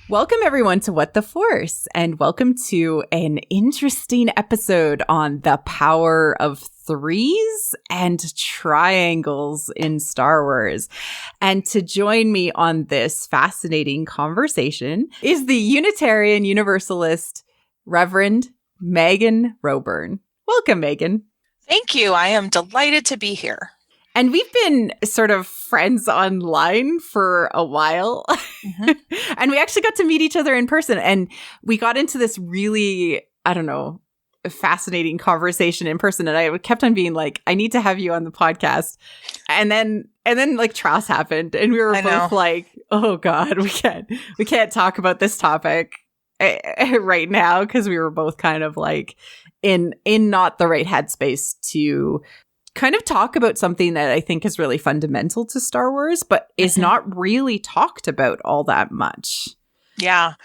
Welcome, everyone, to What the Force, and welcome to an interesting episode on the power of threes and triangles in Star Wars. And to join me on this fascinating conversation is the Unitarian Universalist Reverend Megan Roburn. Welcome, Megan. Thank you. I am delighted to be here. And we've been sort of friends online for a while. Mm-hmm. And we actually got to meet each other in person. And we got into this really, fascinating conversation in person. And I kept on being like, I need to have you on the podcast. And then like Tross happened. And we were both like, oh God, we can't talk about this topic right now. Because we were both kind of like in not the right headspace to kind of talk about something that I think is really fundamental to Star Wars, but is not really talked about all that much. Yeah.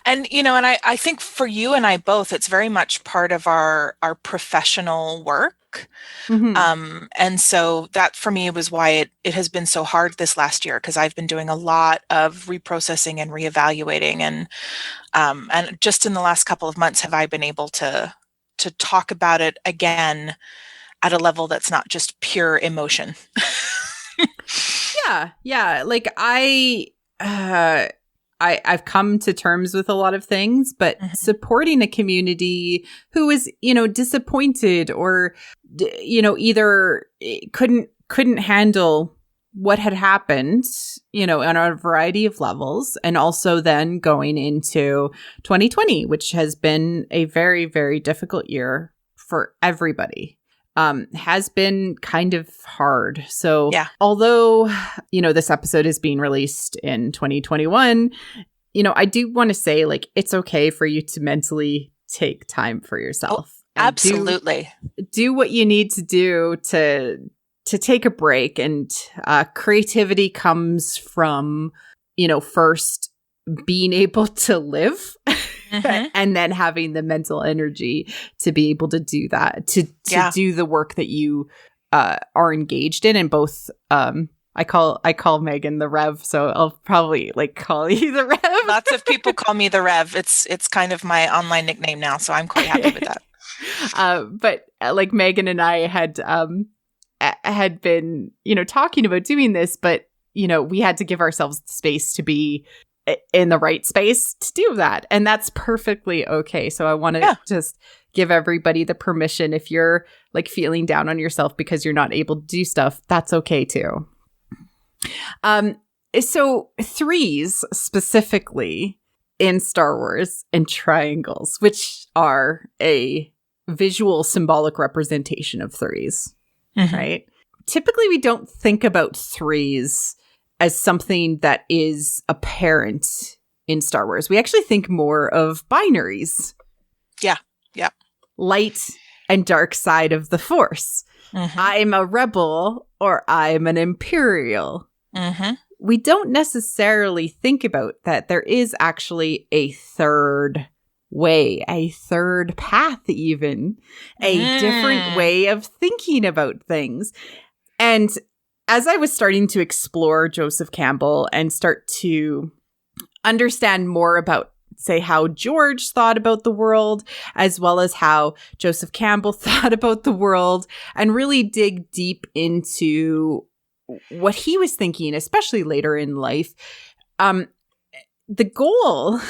And, and I think for you and I both, it's very much part of our professional work. Mm-hmm. And so that for me was why it has been so hard this last year, because I've been doing a lot of reprocessing and reevaluating. And just in the last couple of months have I been able to talk about it again at a level that's not just pure emotion. Yeah. Like I've come to terms with a lot of things, but supporting a community who is, disappointed or, either couldn't handle what had happened, on a variety of levels, and also then going into 2020, which has been a very, very difficult year for everybody. Has been kind of hard. So although, this episode is being released in 2021, I do want to say, like, it's okay for you to mentally take time for yourself. Absolutely. Do what you need to do to take a break. And creativity comes from, first being able to live. And then having the mental energy to be able to do that, to do the work that you are engaged in. And both, I call Megan the Rev, so I'll probably call you the Rev. Lots of people call me the Rev. It's kind of my online nickname now, so I'm quite happy with that. But Megan and I had been, talking about doing this, but we had to give ourselves the space to be in the right space to do that. And that's perfectly okay. So I want to just give everybody the permission, if you're feeling down on yourself because you're not able to do stuff, that's okay too. So threes specifically in Star Wars and triangles, which are a visual symbolic representation of threes, right? Typically we don't think about threes as something that is apparent in Star Wars. We actually think more of binaries. Yeah. Light and dark side of the Force. I'm a rebel or I'm an Imperial. We don't necessarily think about that there is actually a third way, a third path even, a different way of thinking about things. And as I was starting to explore Joseph Campbell and start to understand more about, say, how George thought about the world, as well as how Joseph Campbell thought about the world, and really dig deep into what he was thinking, especially later in life, the goal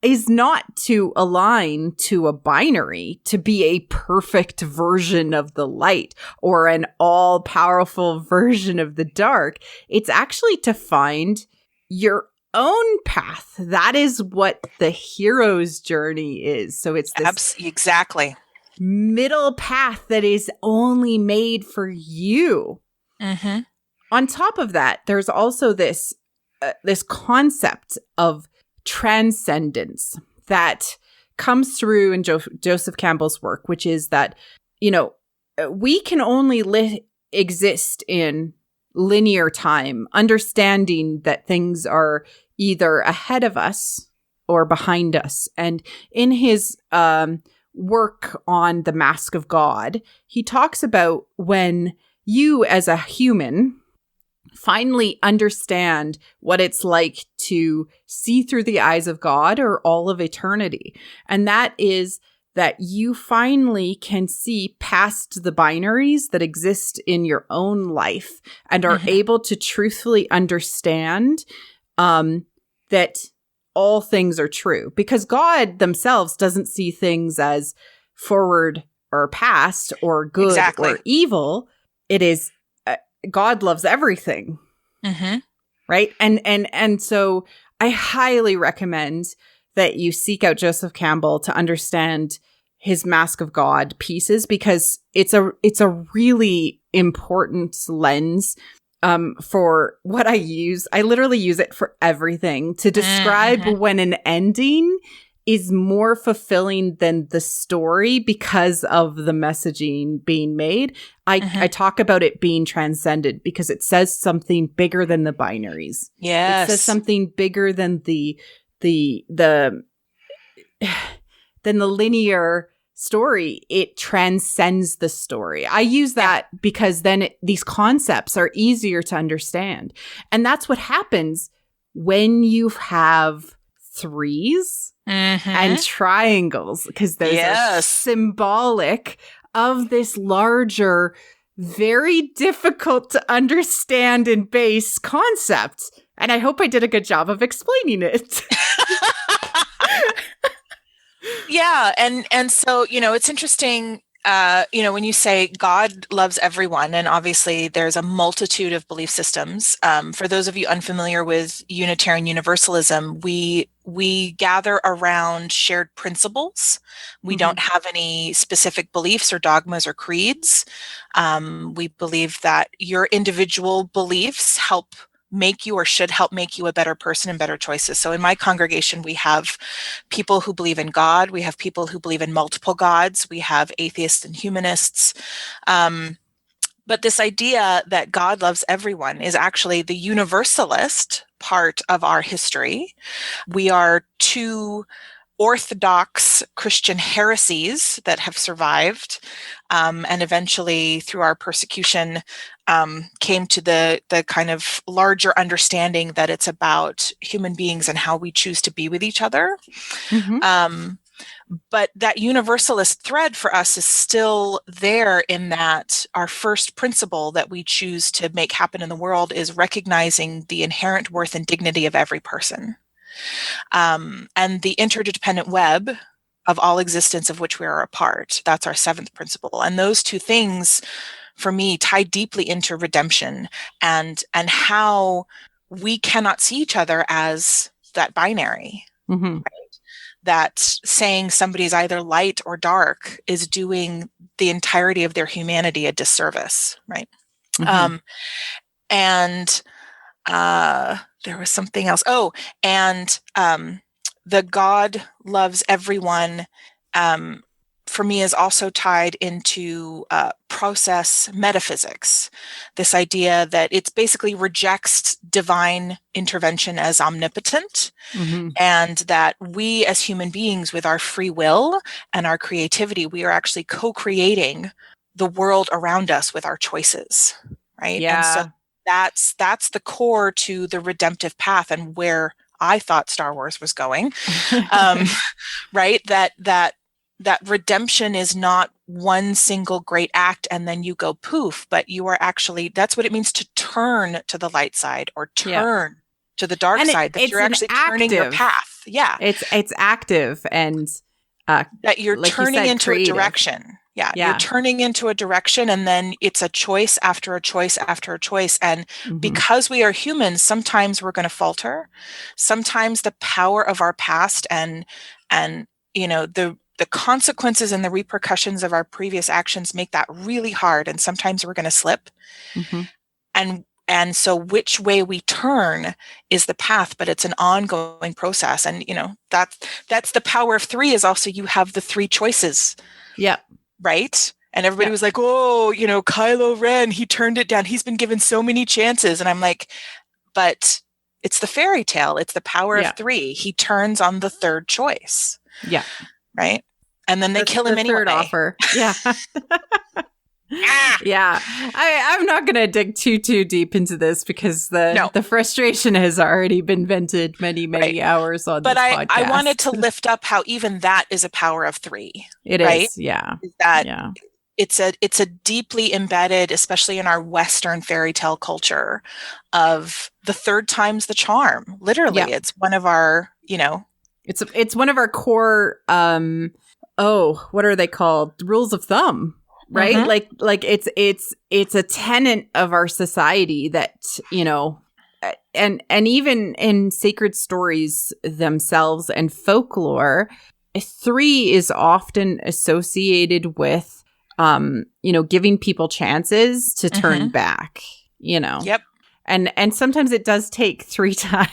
is not to align to a binary, to be a perfect version of the light or an all-powerful version of the dark. It's actually to find your own path. That is what the hero's journey is. So it's this exactly middle path that is only made for you. On top of that, there's also this concept of transcendence that comes through in Joseph Campbell's work, which is that, we can only exist in linear time, understanding that things are either ahead of us or behind us. And in his work on The Mask of God, he talks about when you as a human finally understand what it's like to see through the eyes of God or all of eternity. And that is that you finally can see past the binaries that exist in your own life and are able to truthfully understand that all things are true. Because God themselves doesn't see things as forward or past or good or evil. It is God loves everything. Right? And so I highly recommend that you seek out Joseph Campbell to understand his Mask of God pieces, because it's a really important lens for what I use. I literally use it for everything to describe when an ending is more fulfilling than the story because of the messaging being made. I talk about it being transcended because it says something bigger than the binaries. Yes. It says something bigger than the linear story. It transcends the story. I use that because then these concepts are easier to understand. And that's what happens when you have threes and triangles, because those are symbolic of this larger, very difficult to understand and base concept. And I hope I did a good job of explaining it. Yeah. And so, it's interesting, when you say God loves everyone, and obviously there's a multitude of belief systems. For those of you unfamiliar with Unitarian Universalism, we gather around shared principles. We don't have any specific beliefs or dogmas or creeds. We believe that your individual beliefs help make you, or should help make you, a better person and better choices. So in my congregation, we have people who believe in God. We have people who believe in multiple gods. We have atheists and humanists. But this idea that God loves everyone is actually the universalist part of our history. We are two Orthodox Christian heresies that have survived, and eventually through our persecution came to the kind of larger understanding that it's about human beings and how we choose to be with each other. But that universalist thread for us is still there, in that our first principle that we choose to make happen in the world is recognizing the inherent worth and dignity of every person. And the interdependent web of all existence of which we are a part. That's our seventh principle. And those two things, for me, tie deeply into redemption and how we cannot see each other as that binary. Right? That saying somebody's either light or dark is doing the entirety of their humanity a disservice, right? And there was something else. Oh, and the God loves everyone, for me, is also tied into process metaphysics. This idea that it's basically rejects divine intervention as omnipotent, and that we as human beings, with our free will and our creativity, we are actually co-creating the world around us with our choices, right? Yeah. And so that's the core to the redemptive path, and where I thought Star Wars was going, right? That redemption is not one single great act and then you go poof, but you are actually, that's what it means to turn to the light side or turn to the dark side, that you're actually turning your path. Yeah. It's active, and that you're like turning you said, into creative. a direction. Yeah. You're turning into a direction, and then it's a choice after a choice after a choice. And because we are humans, sometimes we're going to falter. Sometimes the power of our past and the consequences and the repercussions of our previous actions make that really hard. And sometimes we're going to slip. And so which way we turn is the path, but it's an ongoing process. And, that's the power of three, is also you have the three choices. Yeah. Right. And everybody was like, oh, Kylo Ren, he turned it down. He's been given so many chances. And I'm like, but it's the fairy tale. It's the power of three. He turns on the third choice. Yeah. Right. And then they kill him anyway. Third offer. Yeah. Yeah. I'm not going to dig too deep into this because the frustration has already been vented many hours on this podcast. But I wanted to lift up how even that is a power of three. It is, yeah. That it's a deeply embedded, especially in our Western fairy tale culture, of the third time's the charm. Literally, it's one of our, it's one of our core, what are they called? Rules of thumb. Right? Mm-hmm. Like it's a tenet of our society that, and even in sacred stories themselves and folklore, 3 is often associated with, giving people chances to turn back, Yep. And sometimes it does take 3 times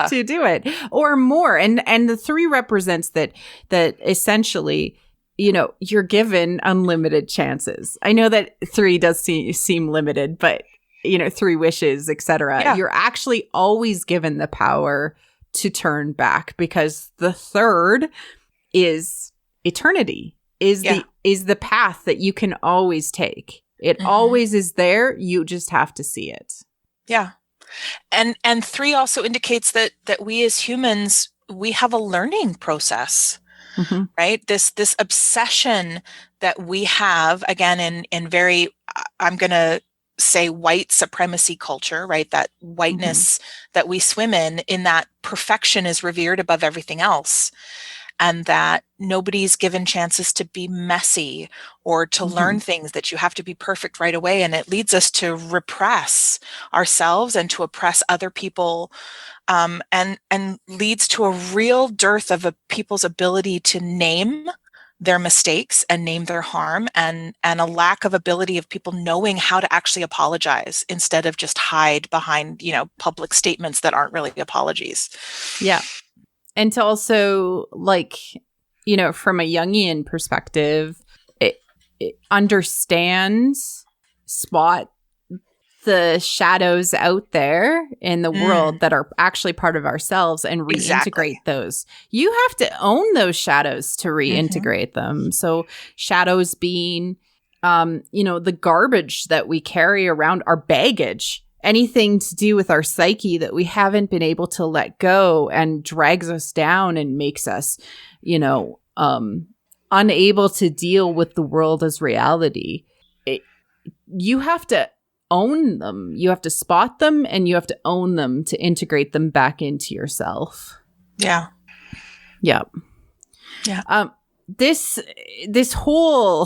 to do it or more. And the 3 represents that essentially, you're given unlimited chances. I know that 3 does seem limited, but 3 wishes, etc. Yeah. You're actually always given the power to turn back because the 3rd is eternity, is the path that you can always take. It always is there. You just have to see it. Yeah. And 3 also indicates that we as humans, we have a learning process. Mm-hmm. Right? This obsession that we have, again, in very, I'm going to say white supremacy culture, right? That whiteness that we swim in that perfection is revered above everything else. And that nobody's given chances to be messy or to learn things, that you have to be perfect right away. And it leads us to repress ourselves and to oppress other people. And leads to a real dearth of people's ability to name their mistakes and name their harm, and a lack of ability of people knowing how to actually apologize instead of just hide behind, public statements that aren't really apologies. Yeah. And to also, from a Jungian perspective, it understands, spot the shadows out there in the world that are actually part of ourselves and reintegrate those. You have to own those shadows to reintegrate them. So shadows being, the garbage that we carry around, our baggage, anything to do with our psyche that we haven't been able to let go and drags us down and makes us, unable to deal with the world as reality. You have to own them. You have to spot them and you have to own them to integrate them back into yourself. Yeah. Yeah. Yeah. This whole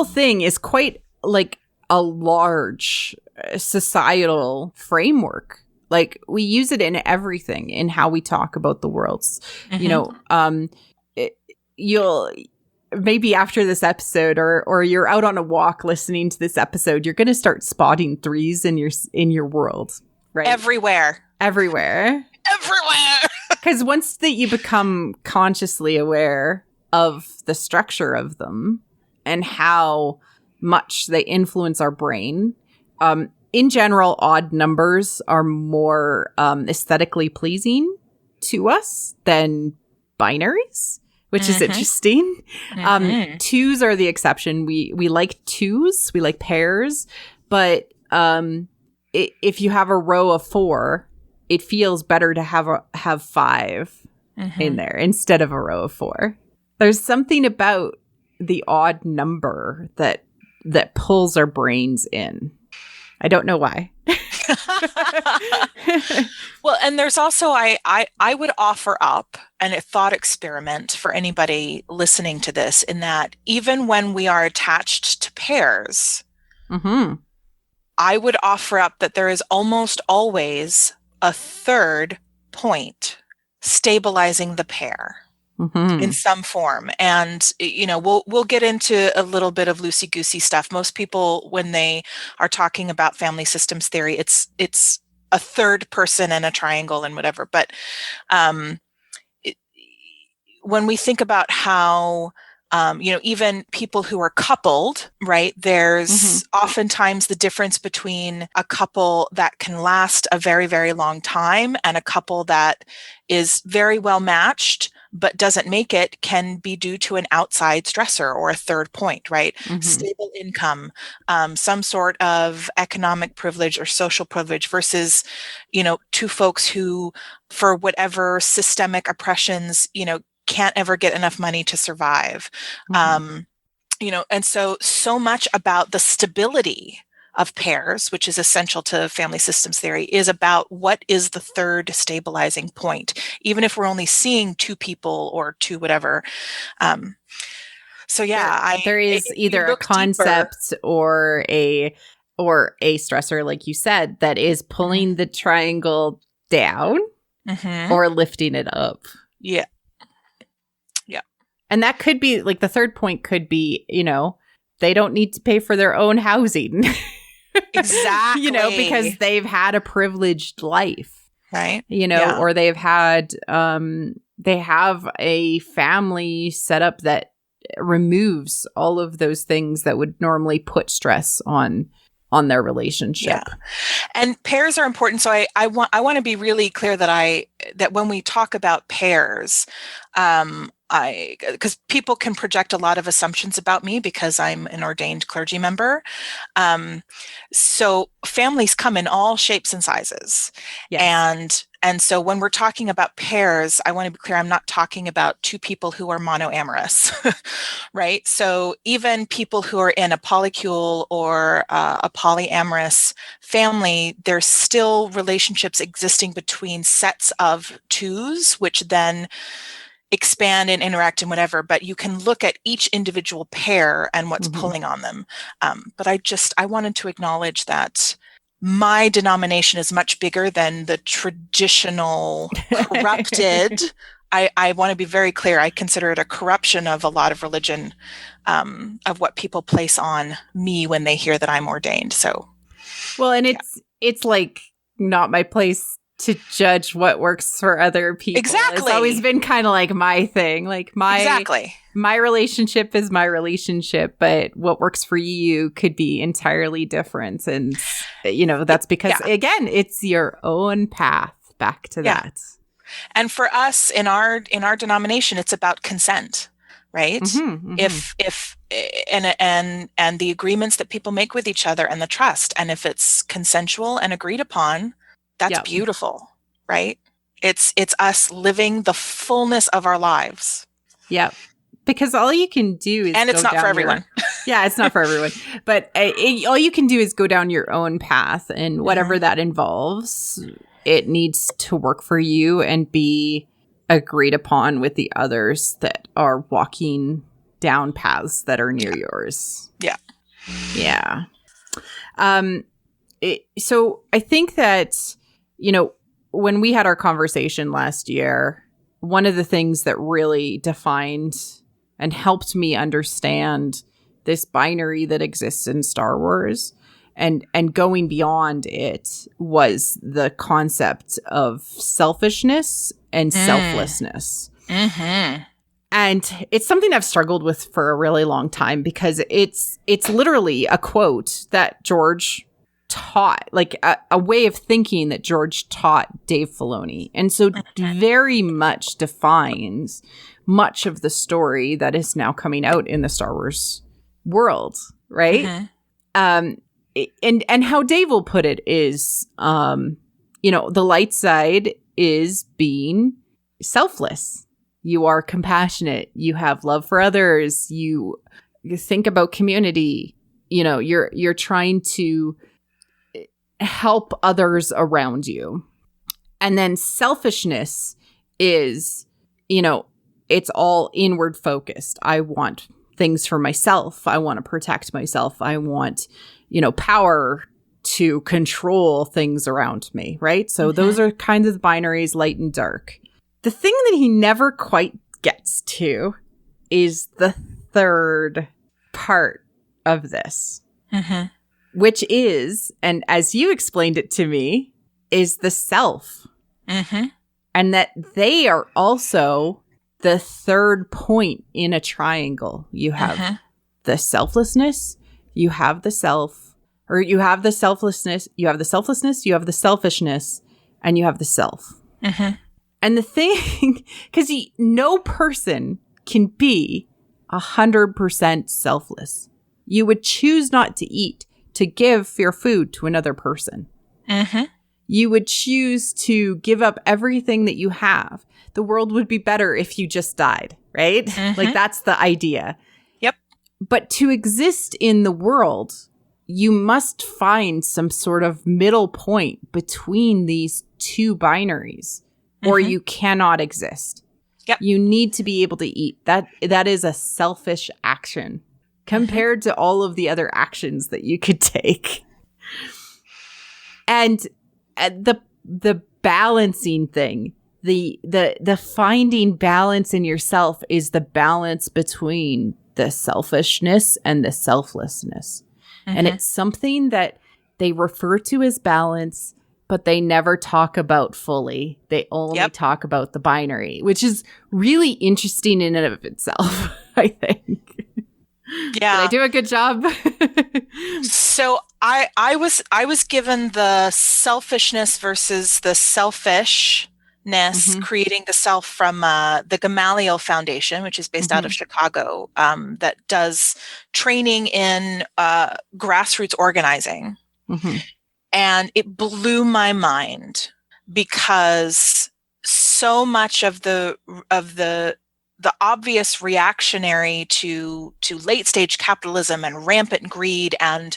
thing is quite like a large societal framework. Like we use it in everything, in how we talk about the worlds. You'll maybe after this episode or you're out on a walk listening to this episode, you're going to start spotting 3s in your world, right? Everywhere. Because once that you become consciously aware of the structure of them and how much they influence our brain, in general, odd numbers are more aesthetically pleasing to us than binaries, which is interesting. 2s are the exception. We like 2s, we like pairs, but if you have a row of 4, it feels better to have 5 in there instead of a row of 4. There's something about the odd number that pulls our brains in. I don't know why. Well, and there's also, I would offer up a thought experiment for anybody listening to this, in that even when we are attached to pairs, I would offer up that there is almost always a 3rd point stabilizing the pair. In some form. And, we'll get into a little bit of loosey-goosey stuff. Most people, when they are talking about family systems theory, it's a 3rd person and a triangle and whatever. But when we think about how, even people who are coupled, right? There's oftentimes the difference between a couple that can last a very, very long time and a couple that is very well matched, but doesn't make it can be due to an outside stressor or a third point, right? Stable income, some sort of economic privilege or social privilege versus, two folks who, for whatever systemic oppressions, can't ever get enough money to survive. And so much about the stability of pairs, which is essential to family systems theory, is about what is the third stabilizing point, even if we're only seeing two people or two whatever. There is either a concept or a stressor, like you said, that is pulling the triangle down or lifting it up. Yeah. And that could be, like, the third point could be, they don't need to pay for their own housing. Exactly. Because they've had a privileged life. Right. Or they've had, they have a family set up that removes all of those things that would normally put stress on their relationship. Yeah. And pairs are important. So I want to be really clear that when we talk about pairs, because people can project a lot of assumptions about me because I'm an ordained clergy member. So families come in all shapes and sizes. Yes. And so when we're talking about pairs, I want to be clear, I'm not talking about two people who are monoamorous, right? So even people who are in a polycule or a polyamorous family, there's still relationships existing between sets of twos, which then expand and interact and whatever, but you can look at each individual pair and what's pulling on them. But I wanted to acknowledge that my denomination is much bigger than the traditional corrupted. I want to be very clear. I consider it a corruption of a lot of religion, of what people place on me when they hear that I'm ordained. So, well, and it's like not my place to judge what works for other people. Exactly. It's always been kind of like my thing. Like my relationship is my relationship, but what works for you could be entirely different. And, that's because, again, it's your own path back to that. And for us in our denomination, it's about consent, right? If and the agreements that people make with each other and the trust. And if it's consensual and agreed upon, that's beautiful, right? It's us living the fullness of our lives. Yeah. Because all you can do is and it's not for everyone. It's not for everyone. But all you can do is go down your own path, and whatever that involves, it needs to work for you and be agreed upon with the others that are walking down paths that are near yours. Yeah. So I think that, when we had our conversation last year, one of the things that really defined and helped me understand this binary that exists in Star Wars and going beyond it was the concept of selfishness and selflessness. And it's something I've struggled with for a really long time because it's literally a quote that George taught, like a way of thinking that George taught Dave Filoni. And so very much defines much of the story that is now coming out in the Star Wars world, right? And how Dave will put it is, the light side is being selfless. You are compassionate. You have love for others. You think about community. You're trying to help others around you. And then selfishness is, it's all inward focused. I want things for myself. I want to protect myself. I want, power to control things around me, right? So those are kinds of the binaries, light and dark. The thing that he never quite gets to is the third part of this. Which is, and as you explained it to me, is the self. And that they are also the third point in a triangle. You have the selflessness, you have the self, or you have the selflessness, you have the selflessness, you have the selfishness, and you have the self. And the thing, because no person can be 100% selfless. You would choose not to eat to give your food to another person. Mm-hmm. You would choose to give up everything that you have. The world would be better if you just died, right? Mm-hmm. Like, that's the idea. Yep. But to exist in the world, you must find some sort of middle point between these two binaries, or you cannot exist. Yep. You need to be able to eat. That is a selfish action compared to all of the other actions that you could take. And the balancing thing, the finding balance in yourself is the balance between the selfishness and the selflessness. And it's something that they refer to as balance, but they never talk about fully. They only talk about the binary, which is really interesting in and of itself, I think. Yeah. Did I do a good job? So I was given the selfishness versus the selfishness, creating the self from the Gamaliel Foundation, which is based out of Chicago, that does training in grassroots organizing. And it blew my mind because so much of the obvious reactionary to late stage capitalism and rampant greed and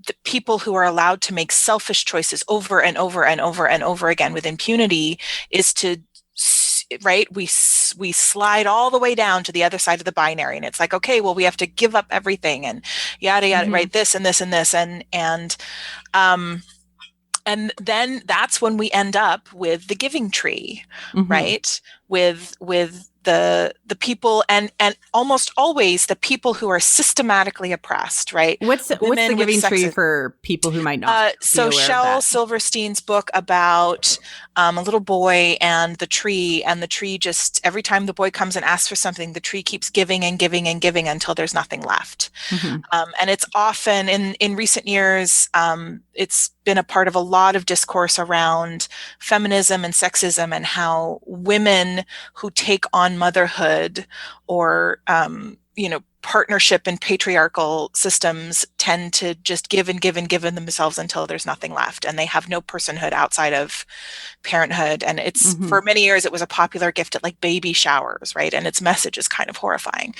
the people who are allowed to make selfish choices over and over and over and over again with impunity is to, right? We slide all the way down to the other side of the binary, and it's like, okay, well, we have to give up everything and yada yada, right? This and this and this, and then that's when we end up with the giving tree, right? With the people and almost always the people who are systematically oppressed, right? What's the giving tree for people who might not so be aware Shel of that? Silverstein's book about a little boy and the tree just every time the boy comes and asks for something, the tree keeps giving and giving and giving until there's nothing left. And it's often in recent years, it's been a part of a lot of discourse around feminism and sexism and how women who take on motherhood or, partnership in patriarchal systems tend to just give and give and give in themselves until there's nothing left. And they have no personhood outside of parenthood. And it's for many years, it was a popular gift at like baby showers, right? And its message is kind of horrifying.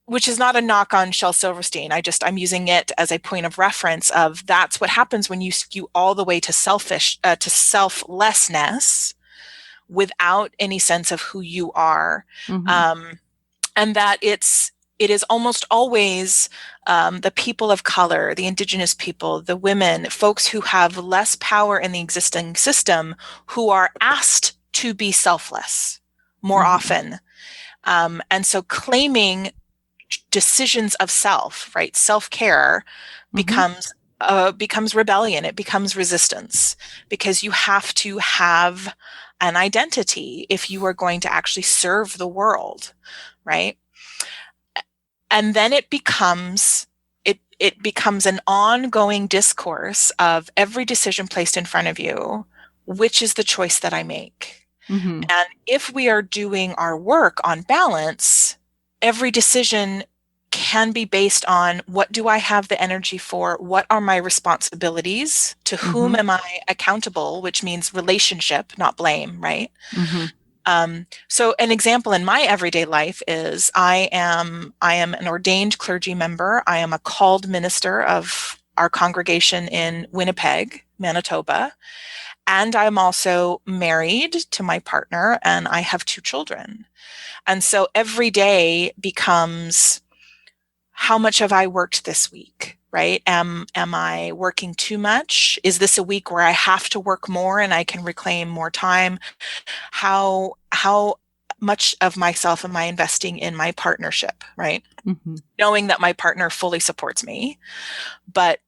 Which is not a knock on Shel Silverstein. I'm using it as a point of reference of that's what happens when you skew all the way to selflessness without any sense of who you are. And that it is almost always the people of color, the indigenous people, the women, folks who have less power in the existing system who are asked to be selfless more often. And so claiming decisions of self, right? Self-care becomes rebellion. It becomes resistance because you have to have an identity if you are going to actually serve the world, right? And then it becomes an ongoing discourse of every decision placed in front of you, which is the choice that I make. And if we are doing our work on balance, every decision can be based on what do I have the energy for? What are my responsibilities? To whom am I accountable? Which means relationship, not blame, right? So an example in my everyday life is I am an ordained clergy member. I am a called minister of our congregation in Winnipeg, Manitoba. And I'm also married to my partner and I have 2 children. And so every day becomes, how much have I worked this week, right? Am I working too much? Is this a week where I have to work more and I can reclaim more time? How much of myself am I investing in my partnership, right? Knowing that my partner fully supports me, but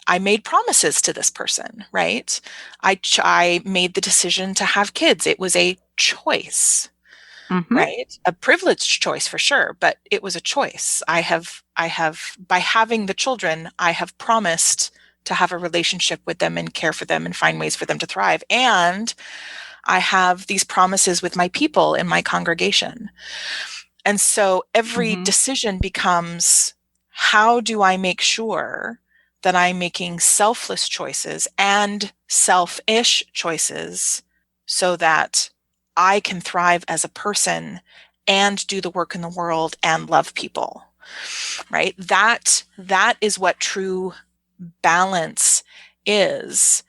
I made promises to this person, right? I made the decision to have kids. It was a choice. Right? A privileged choice for sure, but it was a choice. I have, by having the children, I have promised to have a relationship with them and care for them and find ways for them to thrive. And I have these promises with my people in my congregation. And so every decision becomes, how do I make sure that I'm making selfless choices and selfish choices so that I can thrive as a person and do the work in the world and love people, right? That is what true balance is.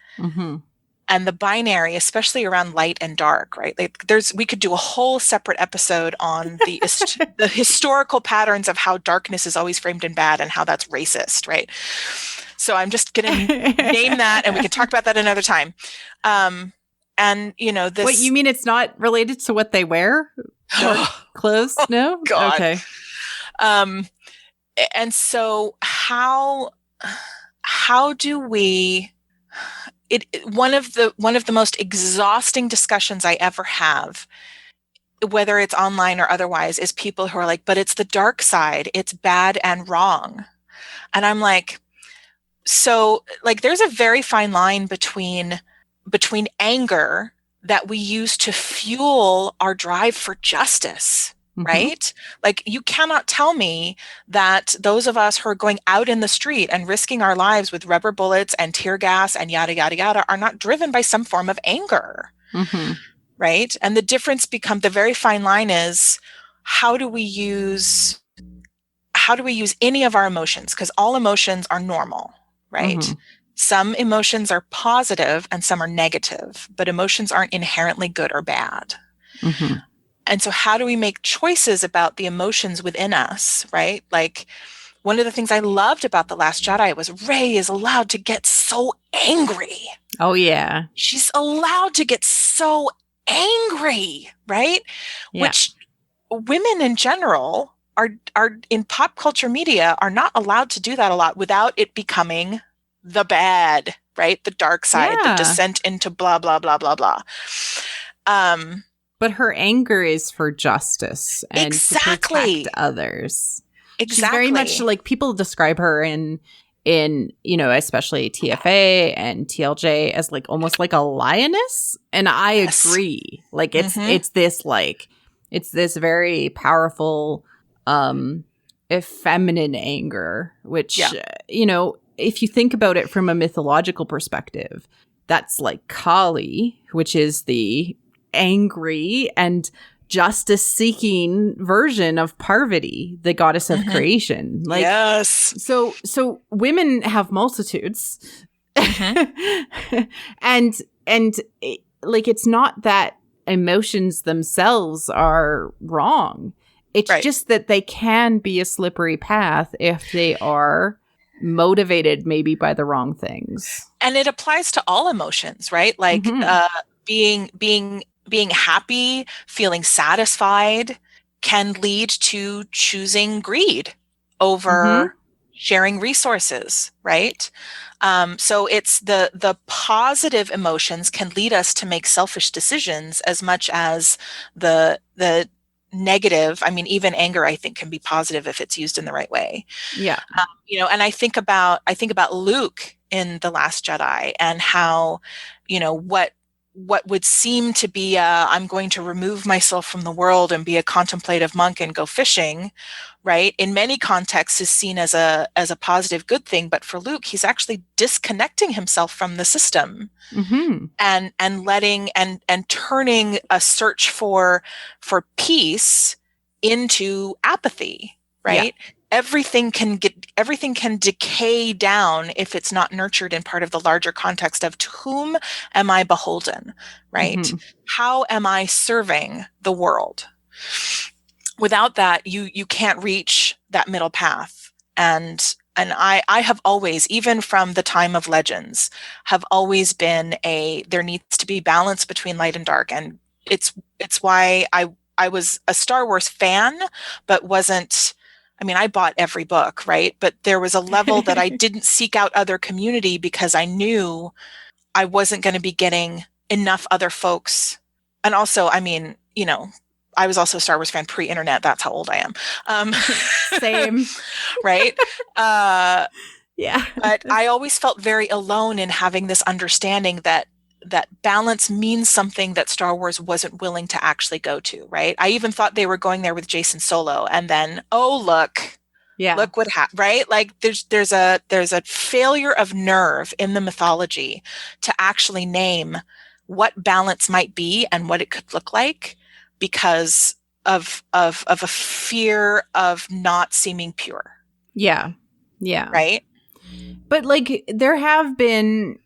And the binary, especially around light and dark, right? Like we could do a whole separate episode on the the historical patterns of how darkness is always framed in bad and how that's racist, right? So I'm just going to name that, and we can talk about that another time. And this. Wait, you mean it's not related to what they wear? Dark clothes? No? God. Okay. And so how do we? One of the most exhausting discussions I ever have, whether it's online or otherwise, is people who are like, but it's the dark side, it's bad and wrong. And I'm like, so like there's a very fine line between anger that we use to fuel our drive for justice, right? Like you cannot tell me that those of us who are going out in the street and risking our lives with rubber bullets and tear gas and yada, yada, yada are not driven by some form of anger, right? And the very fine line is, how do we use any of our emotions? Because all emotions are normal, right? Some emotions are positive and some are negative, but emotions aren't inherently good or bad. And so how do we make choices about the emotions within us, right? Like one of the things I loved about The Last Jedi was Rey is allowed to get so angry. Oh, yeah. She's allowed to get so angry, right? Yeah. Which women in general are in pop culture media are not allowed to do that a lot without it becoming the bad, right? The dark side, the descent into blah, blah, blah, blah, blah. But her anger is for justice and to protect others. Exactly. She's very much like people describe her in especially TFA and TLJ as like almost like a lioness. And I agree. Like it's this very powerful, feminine anger, which, if you think about it from a mythological perspective, that's like Kali, which is the angry and justice-seeking version of Parvati, the goddess of creation. Like, yes. So women have multitudes, and like it's not that emotions themselves are wrong. It's just that they can be a slippery path if they are motivated maybe by the wrong things. And it applies to all emotions, right? Like being happy, feeling satisfied can lead to choosing greed over sharing resources, right? So it's the positive emotions can lead us to make selfish decisions as much as the negative. I mean, even anger, I think, can be positive if it's used in the right way. Yeah. And I think about Luke in The Last Jedi and how, what would seem to be I'm going to remove myself from the world and be a contemplative monk and go fishing, right? In many contexts is seen as a positive, good thing. But for Luke, he's actually disconnecting himself from the system and letting and turning a search for peace into apathy, right? Yeah. Everything can decay down if it's not nurtured in part of the larger context of to whom am I beholden, right? How am I serving the world? Without that, you can't reach that middle path. And I have always, even from the time of Legends, have always been there needs to be balance between light and dark. And it's why I was a Star Wars fan, but wasn't. I mean, I bought every book, right? But there was a level that I didn't seek out other community because I knew I wasn't going to be getting enough other folks. And also, I mean, I was also a Star Wars fan pre-internet. That's how old I am. Same. Right? Yeah. But I always felt very alone in having this understanding that balance means something that Star Wars wasn't willing to actually go to, right? I even thought they were going there with Jason Solo, and then, oh, look what happened, right? Like there's a failure of nerve in the mythology to actually name what balance might be and what it could look like because of a fear of not seeming pure. Yeah. Yeah. Right? But like there have been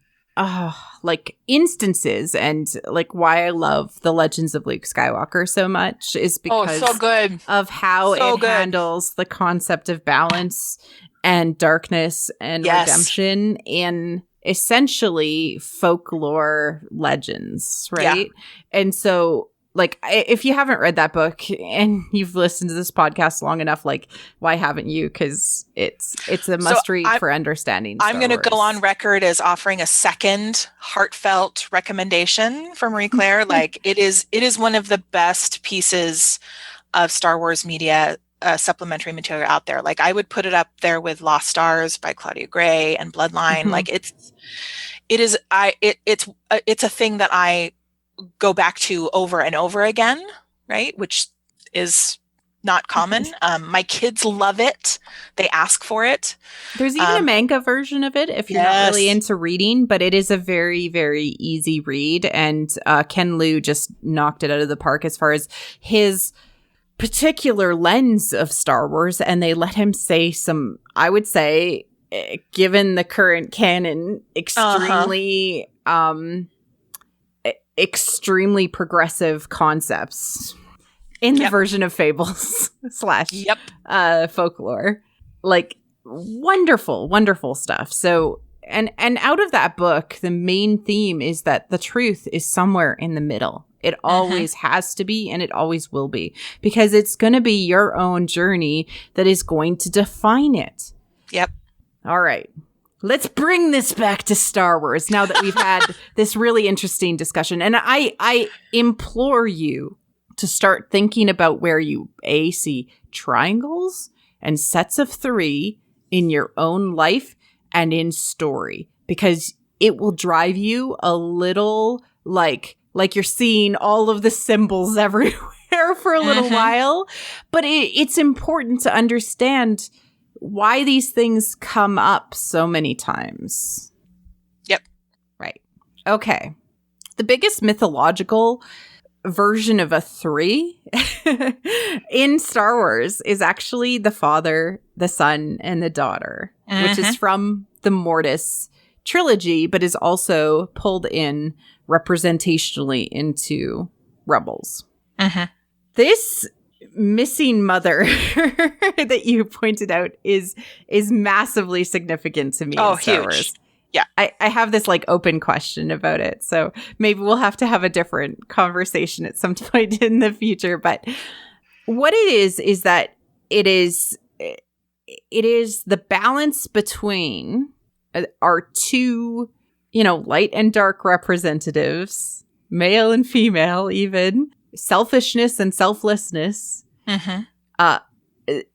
like instances, and like why I love the Legends of Luke Skywalker so much is because so good. of how handles the concept of balance and darkness and redemption in essentially folklore legends, right? Yeah. And so like, if you haven't read that book and you've listened to this podcast long enough, like, why haven't you? Because it's a must read for understanding Star I'm going to Wars. go on record as offering a second heartfelt recommendation for Marie Claire. Like, it is one of the best pieces of Star Wars media supplementary material out there. Like, I would put it up there with Lost Stars by Claudia Gray and Bloodline. Like, it's a thing that I go back to over and over again, right? Which is not common. My kids love it. They ask for it. There's even a manga version of it if you're not really into reading, but it is a very, very easy read. And Ken Liu just knocked it out of the park as far as his particular lens of Star Wars. And they let him say some, I would say, given the current canon, extremely progressive concepts in the version of fables / folklore. Like, wonderful stuff. So and out of that book, the main theme is that the truth is somewhere in the middle. It always has to be, and it always will be, because it's going to be your own journey that is going to define it. Yep. All right. Let's bring this back to Star Wars now that we've had this really interesting discussion. And I implore you to start thinking about where you see triangles and sets of 3 in your own life and in story, because it will drive you a little like you're seeing all of the symbols everywhere for a little while. But it's important to understand why these things come up so many times. Yep. Right. Okay. The biggest mythological version of a 3 in Star Wars is actually the father, the son, and the daughter, which is from the Mortis trilogy, but is also pulled in representationally into Rebels. This missing mother that you pointed out is massively significant to me. Oh, in Star huge. Wars. Yeah. I have this like open question about it. So maybe we'll have to have a different conversation at some point in the future. But what it is that it is the balance between our two, light and dark representatives, male and female, even selfishness and selflessness,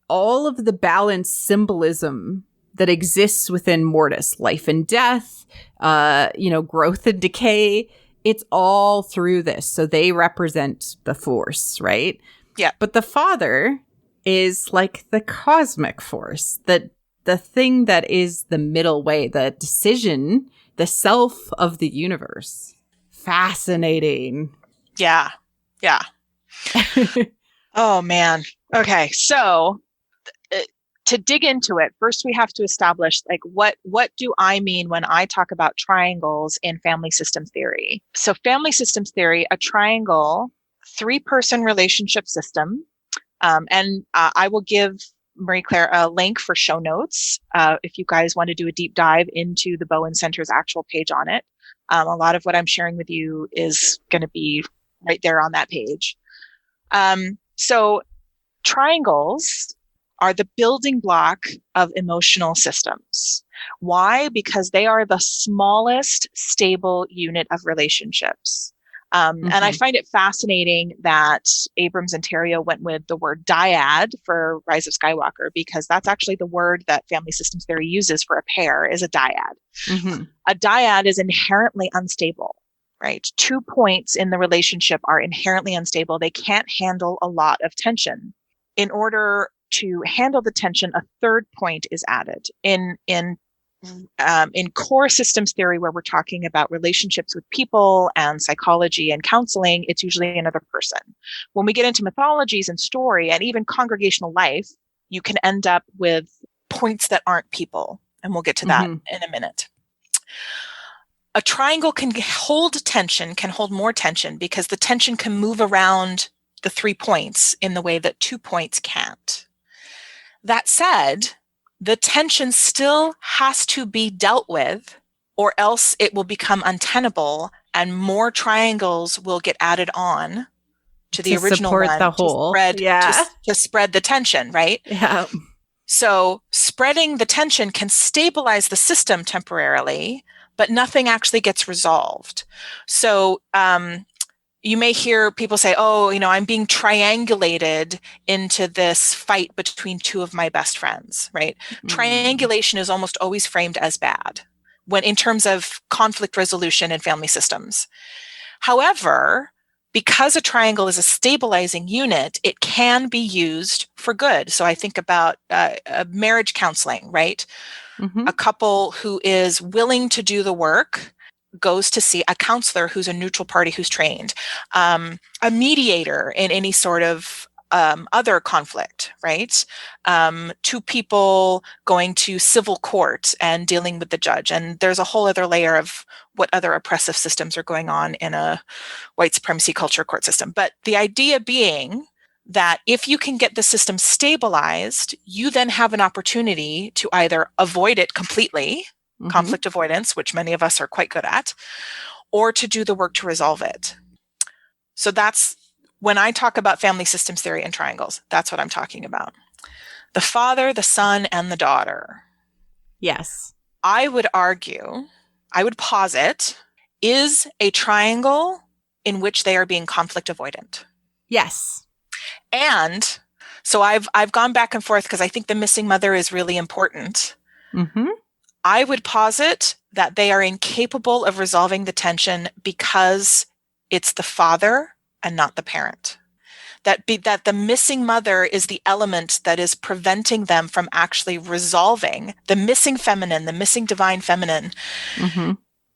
all of the balance symbolism that exists within Mortis, life and death, growth and decay. It's all through this. So they represent the force, right? Yeah. But the father is like the cosmic force, the thing that is the middle way, the decision, the self of the universe. Fascinating. Yeah. Yeah. Oh, man. Okay. So to dig into it, first we have to establish, like, what do I mean when I talk about triangles in family systems theory? So family systems theory, a triangle, 3-person relationship system. And I will give Marie Claire a link for show notes if you guys want to do a deep dive into the Bowen Center's actual page on it. A lot of what I'm sharing with you is going to be right there on that page. So triangles are the building block of emotional systems. Why? Because they are the smallest stable unit of relationships. And I find it fascinating that Abrams and Terrio went with the word dyad for Rise of Skywalker, because that's actually the word that family systems theory uses for a pair, is a dyad. A dyad is inherently unstable, right? 2 points in the relationship are inherently unstable. They can't handle a lot of tension. In order to handle the tension, a third point is added. In core systems theory, where we're talking about relationships with people and psychology and counseling, it's usually another person. When we get into mythologies and story and even congregational life, you can end up with points that aren't people. And we'll get to that in a minute. A triangle can hold tension, can hold more tension, because the tension can move around the 3 points in the way that 2 points can't. That said, the tension still has to be dealt with, or else it will become untenable and more triangles will get added on to the original one the whole. to spread the tension, right? Yeah. So spreading the tension can stabilize the system temporarily, but nothing actually gets resolved. So you may hear people say, oh, I'm being triangulated into this fight between 2 of my best friends, right? Triangulation is almost always framed as bad when in terms of conflict resolution in family systems. However, because a triangle is a stabilizing unit, it can be used for good. So I think about marriage counseling, right? A couple who is willing to do the work goes to see a counselor who's a neutral party who's trained, a mediator in any sort of other conflict, right? 2 people going to civil court and dealing with the judge. And there's a whole other layer of what other oppressive systems are going on in a white supremacy culture court system. But the idea being that if you can get the system stabilized, you then have an opportunity to either avoid it completely, conflict avoidance, which many of us are quite good at, or to do the work to resolve it. So that's when I talk about family systems theory and triangles, that's what I'm talking about. The father, the son, and the daughter. Yes. I would posit, is a triangle in which they are being conflict avoidant. Yes. And so I've gone back and forth because I think the missing mother is really important. I would posit that they are incapable of resolving the tension because it's the father and not the parent. That the missing mother is the element that is preventing them from actually resolving the missing feminine, the missing divine feminine.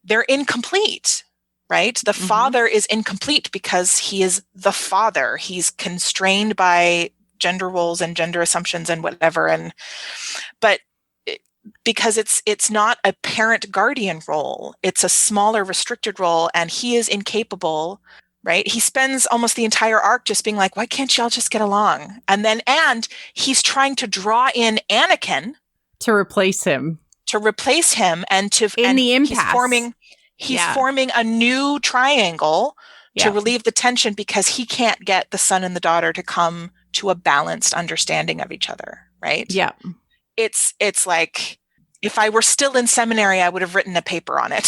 They're incomplete, right? The father is incomplete because he is the father. He's constrained by gender roles and gender assumptions and whatever. But because it's not a parent guardian role, it's a smaller restricted role, and he is incapable, right? He spends almost the entire arc just being like, why can't y'all just get along? And he's trying to draw in Anakin to replace him and the impasse. He's forming a new triangle to relieve the tension because he can't get the son and the daughter to come to a balanced understanding of each other, right? Yeah. It's like, if I were still in seminary, I would have written a paper on it.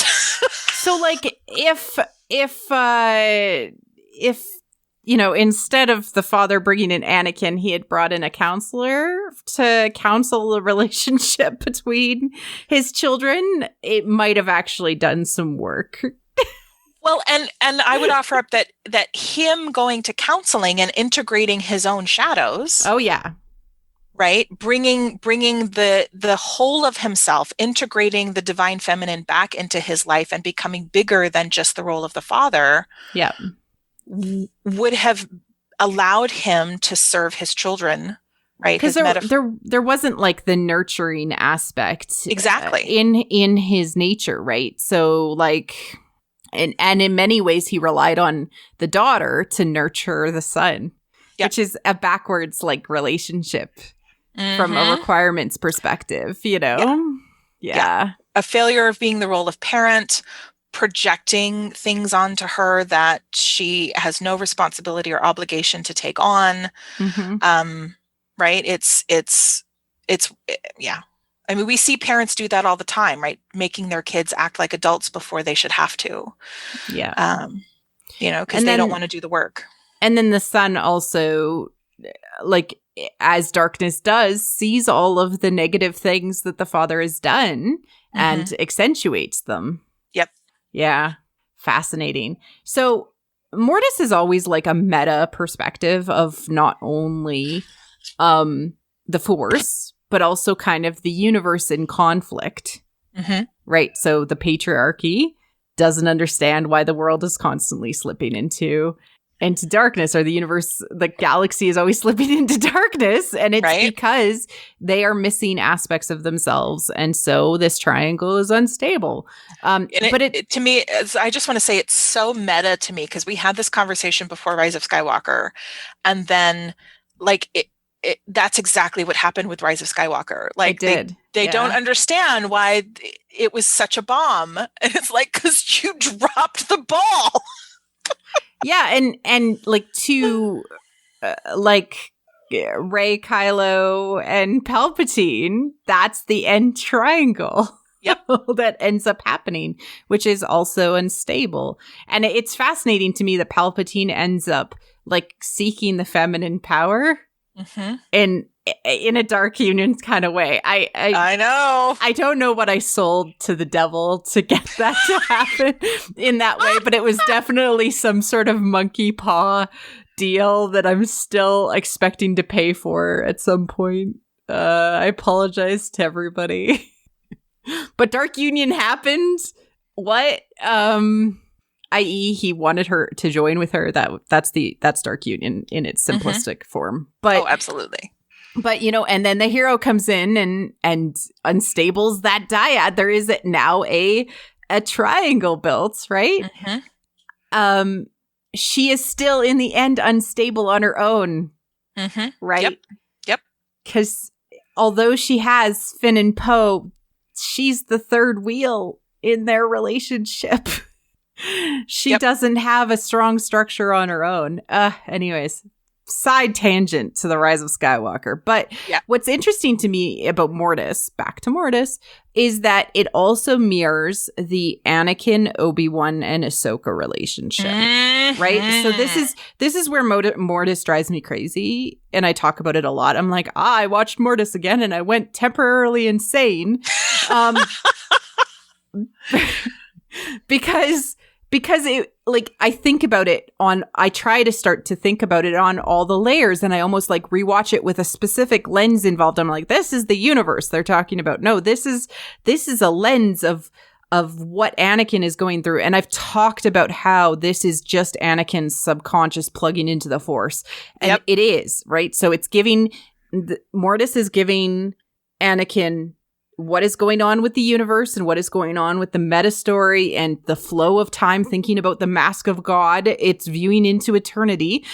So like if instead of the father bringing in Anakin, he had brought in a counselor to counsel the relationship between his children, it might have actually done some work. Well, and I would offer up that him going to counseling and integrating his own shadows. Oh yeah. Right? Bringing the whole of himself, integrating the divine feminine back into his life and becoming bigger than just the role of the father. Yeah. Would have allowed him to serve his children, right? Because there wasn't like the nurturing aspect exactly in his nature, right? So like, and in many ways he relied on the daughter to nurture the son, which is a backwards like relationship from a requirements perspective, Yeah. A failure of being the role of parent, projecting things onto her that she has no responsibility or obligation to take on. Right? It's I mean, we see parents do that all the time, right? Making their kids act like adults before they should have to. Yeah. because they don't want to do the work. And then the son also, like, as darkness does, sees all of the negative things that the father has done and accentuates them. Yep. Yeah. Fascinating. So Mortis is always like a meta perspective of not only the Force, but also kind of the universe in conflict. Right? So the patriarchy doesn't understand why the world is constantly slipping into darkness, or the universe, the galaxy is always slipping into darkness, and it's because they are missing aspects of themselves, and so this triangle is unstable. But to me, I just want to say it's so meta to me, because we had this conversation before Rise of Skywalker, and then like that's exactly what happened with Rise of Skywalker. Like they don't understand why it was such a bomb, and it's like, because you dropped the ball. Yeah, and like like Rey, Kylo, and Palpatine, that's the end triangle. Yep. That ends up happening, which is also unstable. And it's fascinating to me that Palpatine ends up like seeking the feminine power in a Dark Union kind of way. I know. I don't know what I sold to the devil to get that to happen in that way, but it was definitely some sort of monkey paw deal that I'm still expecting to pay for at some point. I apologize to everybody. But Dark Union happened. What? I.e., he wanted her to join with her. That's Dark Union in its simplistic form. But absolutely. But, and then the hero comes in and unstables that dyad. There is now a triangle built, right? She is still, in the end, unstable on her own, right? Yep. Because although she has Finn and Poe, she's the third wheel in their relationship. She doesn't have a strong structure on her own. Anyways. Side tangent to the Rise of Skywalker. But what's interesting to me about Mortis, back to Mortis, is that it also mirrors the Anakin, Obi-Wan, and Ahsoka relationship. Right? So this is where Mortis drives me crazy, and I talk about it a lot. I'm like, I watched Mortis again and I went temporarily insane. Because it, like, I think about it I try to start to think about it on all the layers, and I almost like rewatch it with a specific lens involved. I'm like, this is the universe they're talking about. No, this is a lens of what Anakin is going through. And I've talked about how this is just Anakin's subconscious plugging into the Force. And it is, right? So it's Mortis is giving Anakin what is going on with the universe and what is going on with the meta story and the flow of time, thinking about the mask of God. It's viewing into eternity,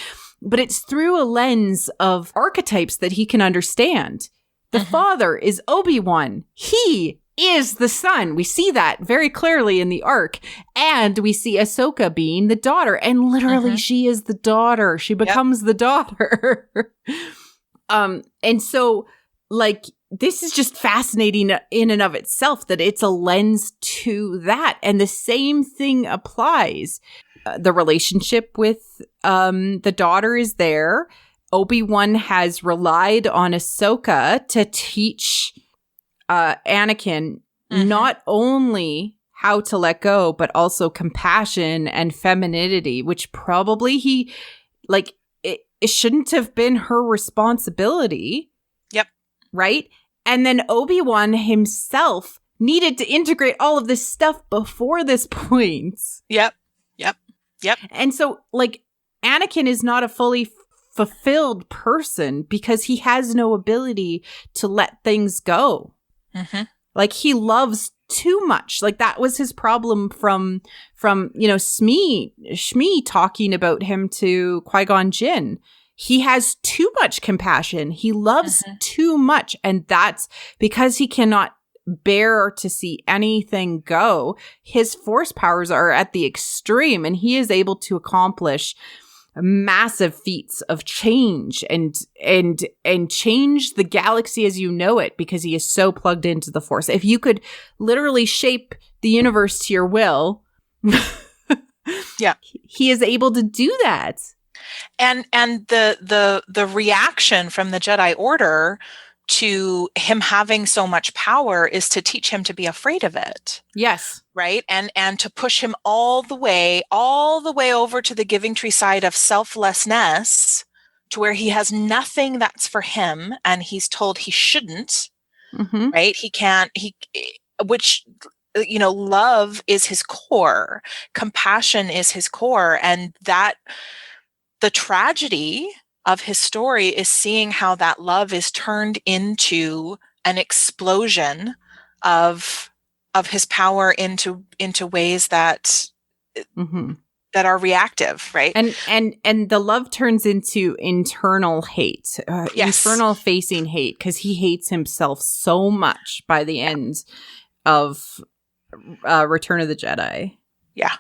but it's through a lens of archetypes that he can understand. The father is Obi-Wan. He is the son. We see that very clearly in the arc. And we see Ahsoka being the daughter. And literally she is the daughter. She becomes the daughter. And so, like, this is just fascinating in and of itself, that it's a lens to that. And the same thing applies. The relationship with the daughter is there. Obi-Wan has relied on Ahsoka to teach Anakin not only how to let go, but also compassion and femininity, which probably it shouldn't have been her responsibility. Yep. Right? And then Obi-Wan himself needed to integrate all of this stuff before this point. Yep. And so, like, Anakin is not a fully fulfilled person because he has no ability to let things go. Like, he loves too much. Like, that was his problem from Shmi talking about him to Qui-Gon Jinn. He has too much compassion. He loves too much. And that's because he cannot bear to see anything go. His Force powers are at the extreme, and he is able to accomplish massive feats of change and change the galaxy as you know it, because he is so plugged into the Force. If you could literally shape the universe to your will, Yeah. He is able to do that. And the reaction from the Jedi Order to him having so much power is to teach him to be afraid of it. Yes. Right? And to push him all the way over to the Giving Tree side of selflessness, to where he has nothing that's for him, and he's told he shouldn't. Mm-hmm. Right? He can't, which, love is his core. Compassion is his core. And that the tragedy of his story is seeing how that love is turned into an explosion of his power into ways that that are reactive, right? And the love turns into internal hate, Yes. internal facing hate, because he hates himself so much by the end of Return of the Jedi. Yeah.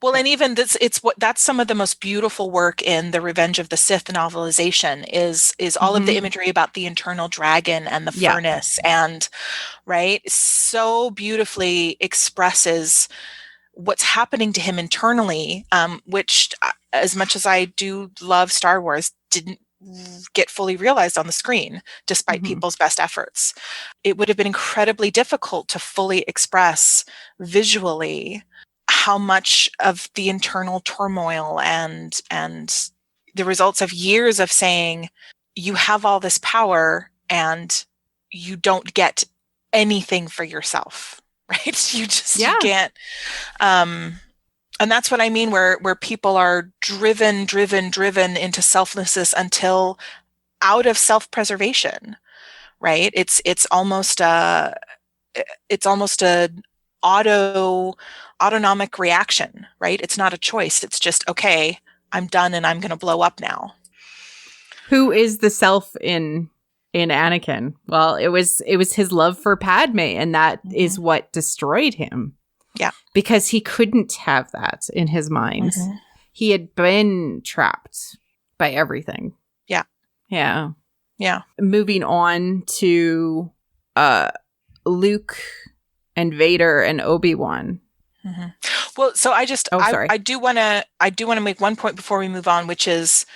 Well, and even that's some of the most beautiful work in the Revenge of the Sith novelization is all of the imagery about the internal dragon and the furnace, and right, so beautifully expresses what's happening to him internally, which, as much as I do love Star Wars, didn't get fully realized on the screen, despite people's best efforts. It would have been incredibly difficult to fully express visually how much of the internal turmoil and the results of years of saying, you have all this power and you don't get anything for yourself, right? You can't. And that's what I mean, where people are driven into selflessness until out of self-preservation, right? It's almost a autonomic reaction, right? It's not a choice. It's just, okay, I'm done and I'm going to blow up now. Who is the self in Anakin? Well, it was his love for Padme, and that is what destroyed him. Yeah. Because he couldn't have that in his mind. He had been trapped by everything. Yeah. Yeah. Yeah. Moving on to Luke and Vader and Obi-Wan. Well, so I do want to make one point before we move on, which is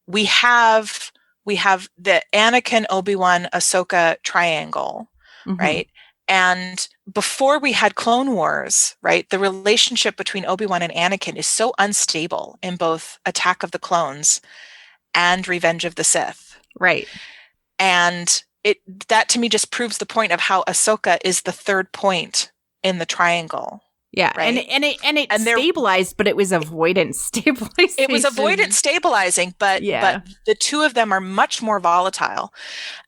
we have the Anakin, Obi-Wan, Ahsoka triangle, right? And before we had Clone Wars, right, the relationship between Obi-Wan and Anakin is so unstable in both Attack of the Clones and Revenge of the Sith. Right. And that to me just proves the point of how Ahsoka is the third point in the triangle. Yeah, right? and it stabilized, but it was avoidant stabilizing. It was avoidant stabilizing, but the two of them are much more volatile.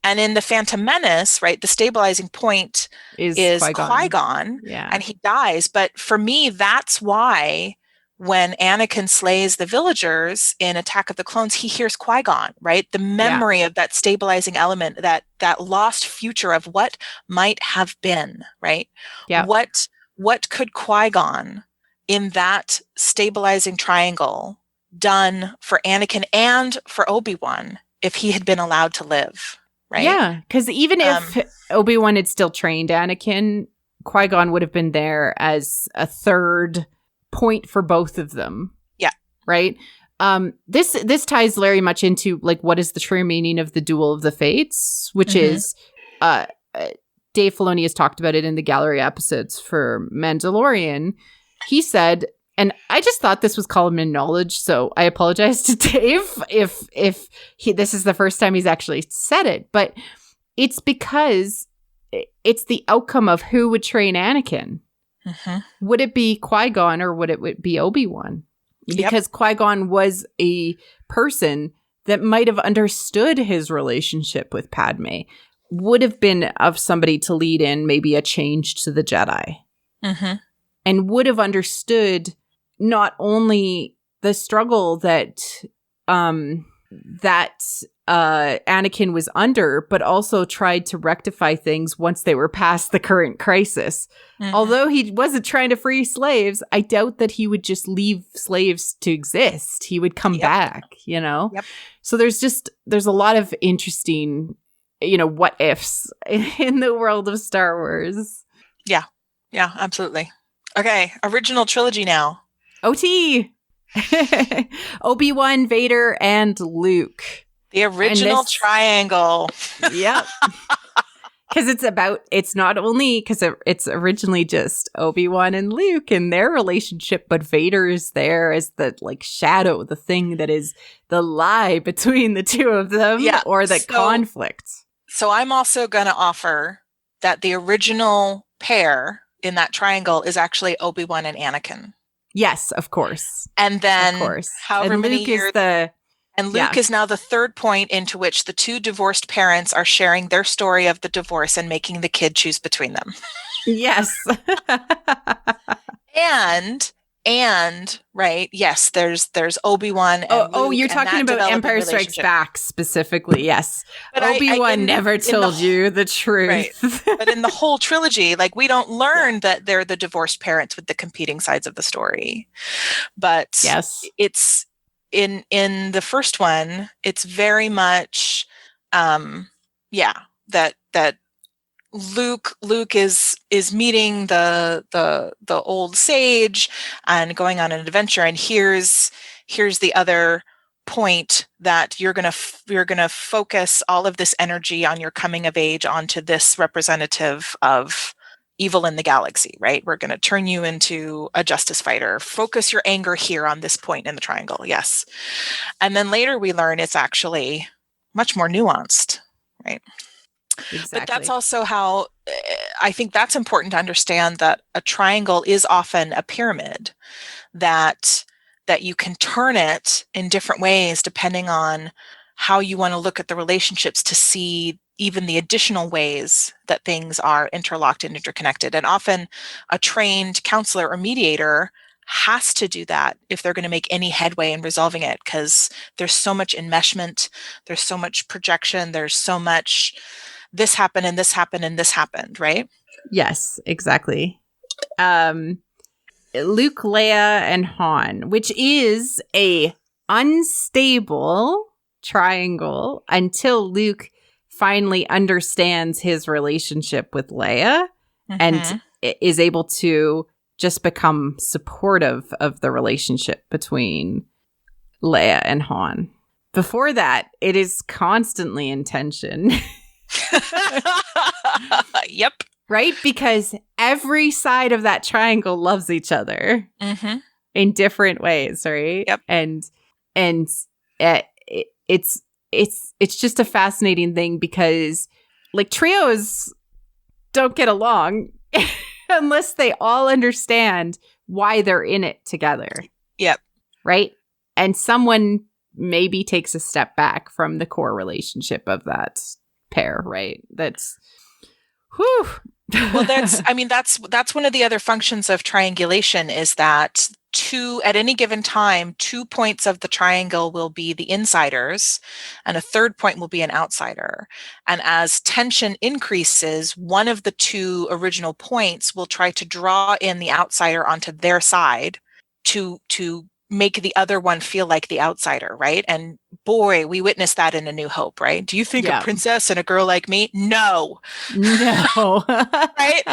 And in the Phantom Menace, right, the stabilizing point is Qui-Gon, and he dies. But for me, that's why when Anakin slays the villagers in Attack of the Clones, he hears Qui-Gon, right? The memory of that stabilizing element, that lost future of what might have been, right? Yeah. What could Qui-Gon in that stabilizing triangle done for Anakin and for Obi-Wan if he had been allowed to live, right? Yeah, because even if Obi-Wan had still trained Anakin, Qui-Gon would have been there as a third point for both of them. Yeah. Right? This ties very much into, like, what is the true meaning of the Duel of the Fates, which is Dave Filoni has talked about it in the gallery episodes for Mandalorian. He said, and I just thought this was common knowledge, so I apologize to Dave if this is the first time he's actually said it, but it's because it's the outcome of who would train Anakin. Would it be Qui-Gon or would it be Obi-Wan? Because Qui-Gon was a person that might have understood his relationship with Padme, would have been of somebody to lead in maybe a change to the Jedi, and would have understood not only the struggle that Anakin was under, but also tried to rectify things once they were past the current crisis. Although he wasn't trying to free slaves, I doubt that he would just leave slaves to exist. He would come back, you know? So there's a lot of interesting, what ifs in the world of Star Wars. Yeah, absolutely. Okay, original trilogy now. OT. Obi-Wan, Vader, and Luke. The original triangle. Yep. Because it's not only because it's originally just Obi-Wan and Luke and their relationship, but Vader is there as the shadow, the thing that is the lie between the two of them, or the conflict. So I'm also going to offer that the original pair in that triangle is actually Obi-Wan and Anakin. Yes, of course. And then however many years... And Luke is now the third point into which the two divorced parents are sharing their story of the divorce and making the kid choose between them. Yes. and right, yes, there's Obi-Wan and Luke, you're talking about Empire Strikes Back specifically, yes. But Obi-Wan never told you the truth. Right. But in the whole trilogy, we don't learn that they're the divorced parents with the competing sides of the story. But yes, it's in the first one, it's very much that Luke is meeting the old sage and going on an adventure, and here's the other point, that you're gonna focus all of this energy on your coming of age onto this representative of evil in the galaxy, right? We're going to turn you into a justice fighter. Focus your anger here on this point in the triangle. Yes. And then later we learn it's actually much more nuanced, right? Exactly. But that's also how I think that's important to understand, that a triangle is often a pyramid, that you can turn it in different ways depending on how you want to look at the relationships to see even the additional ways that things are interlocked and interconnected. And often a trained counselor or mediator has to do that if they're going to make any headway in resolving it, because there's so much enmeshment, there's so much projection, there's so much this happened and this happened and this happened, right? Yes, exactly. Luke, Leia, and Han, which is a unstable triangle until Luke finally understands his relationship with Leia and is able to just become supportive of the relationship between Leia and Han. Before that, it is constantly in tension. Yep. Right? Because every side of that triangle loves each other in different ways, right? Yep. And it's just a fascinating thing, because trios don't get along unless they all understand why they're in it together. Yep. Right? And someone maybe takes a step back from the core relationship of that pair, right? That's whew. Well, that's one of the other functions of triangulation, is that at any given time, 2 points of the triangle will be the insiders and a third point will be an outsider. And as tension increases, one of the two original points will try to draw in the outsider onto their side to make the other one feel like the outsider, right? And boy, we witnessed that in A New Hope, right? Do you think a princess and a girl like me? No. Right?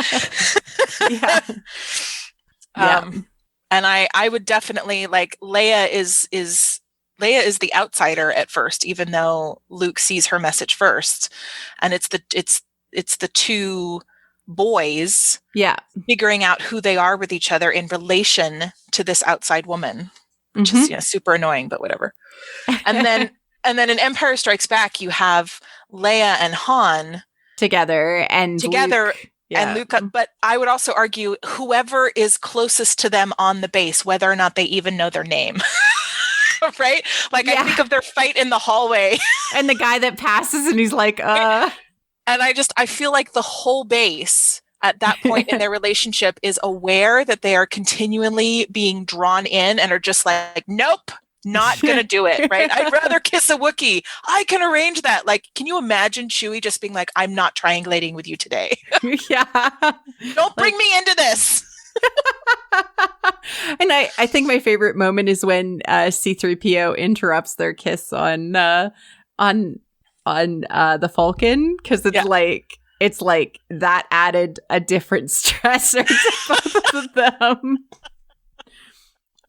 And I would definitely Leia is the outsider at first, even though Luke sees her message first, and it's the two boys figuring out who they are with each other in relation to this outside woman, which is super annoying, but whatever. And then in Empire Strikes Back, you have Leia and Han together and Luke. And Luke, but I would also argue whoever is closest to them on the base, whether or not they even know their name. Right? I think of their fight in the hallway. And the guy that passes and he's like, And I feel like the whole base at that point in their relationship is aware that they are continually being drawn in and are just like, nope, not gonna do it, right? I'd rather kiss a Wookiee. I can arrange that. Can you imagine Chewie just being like, I'm not triangulating with you today. Don't bring me into this. And I think my favorite moment is when C-3PO interrupts their kiss on the Falcon, because it's like that added a different stressor to both of them.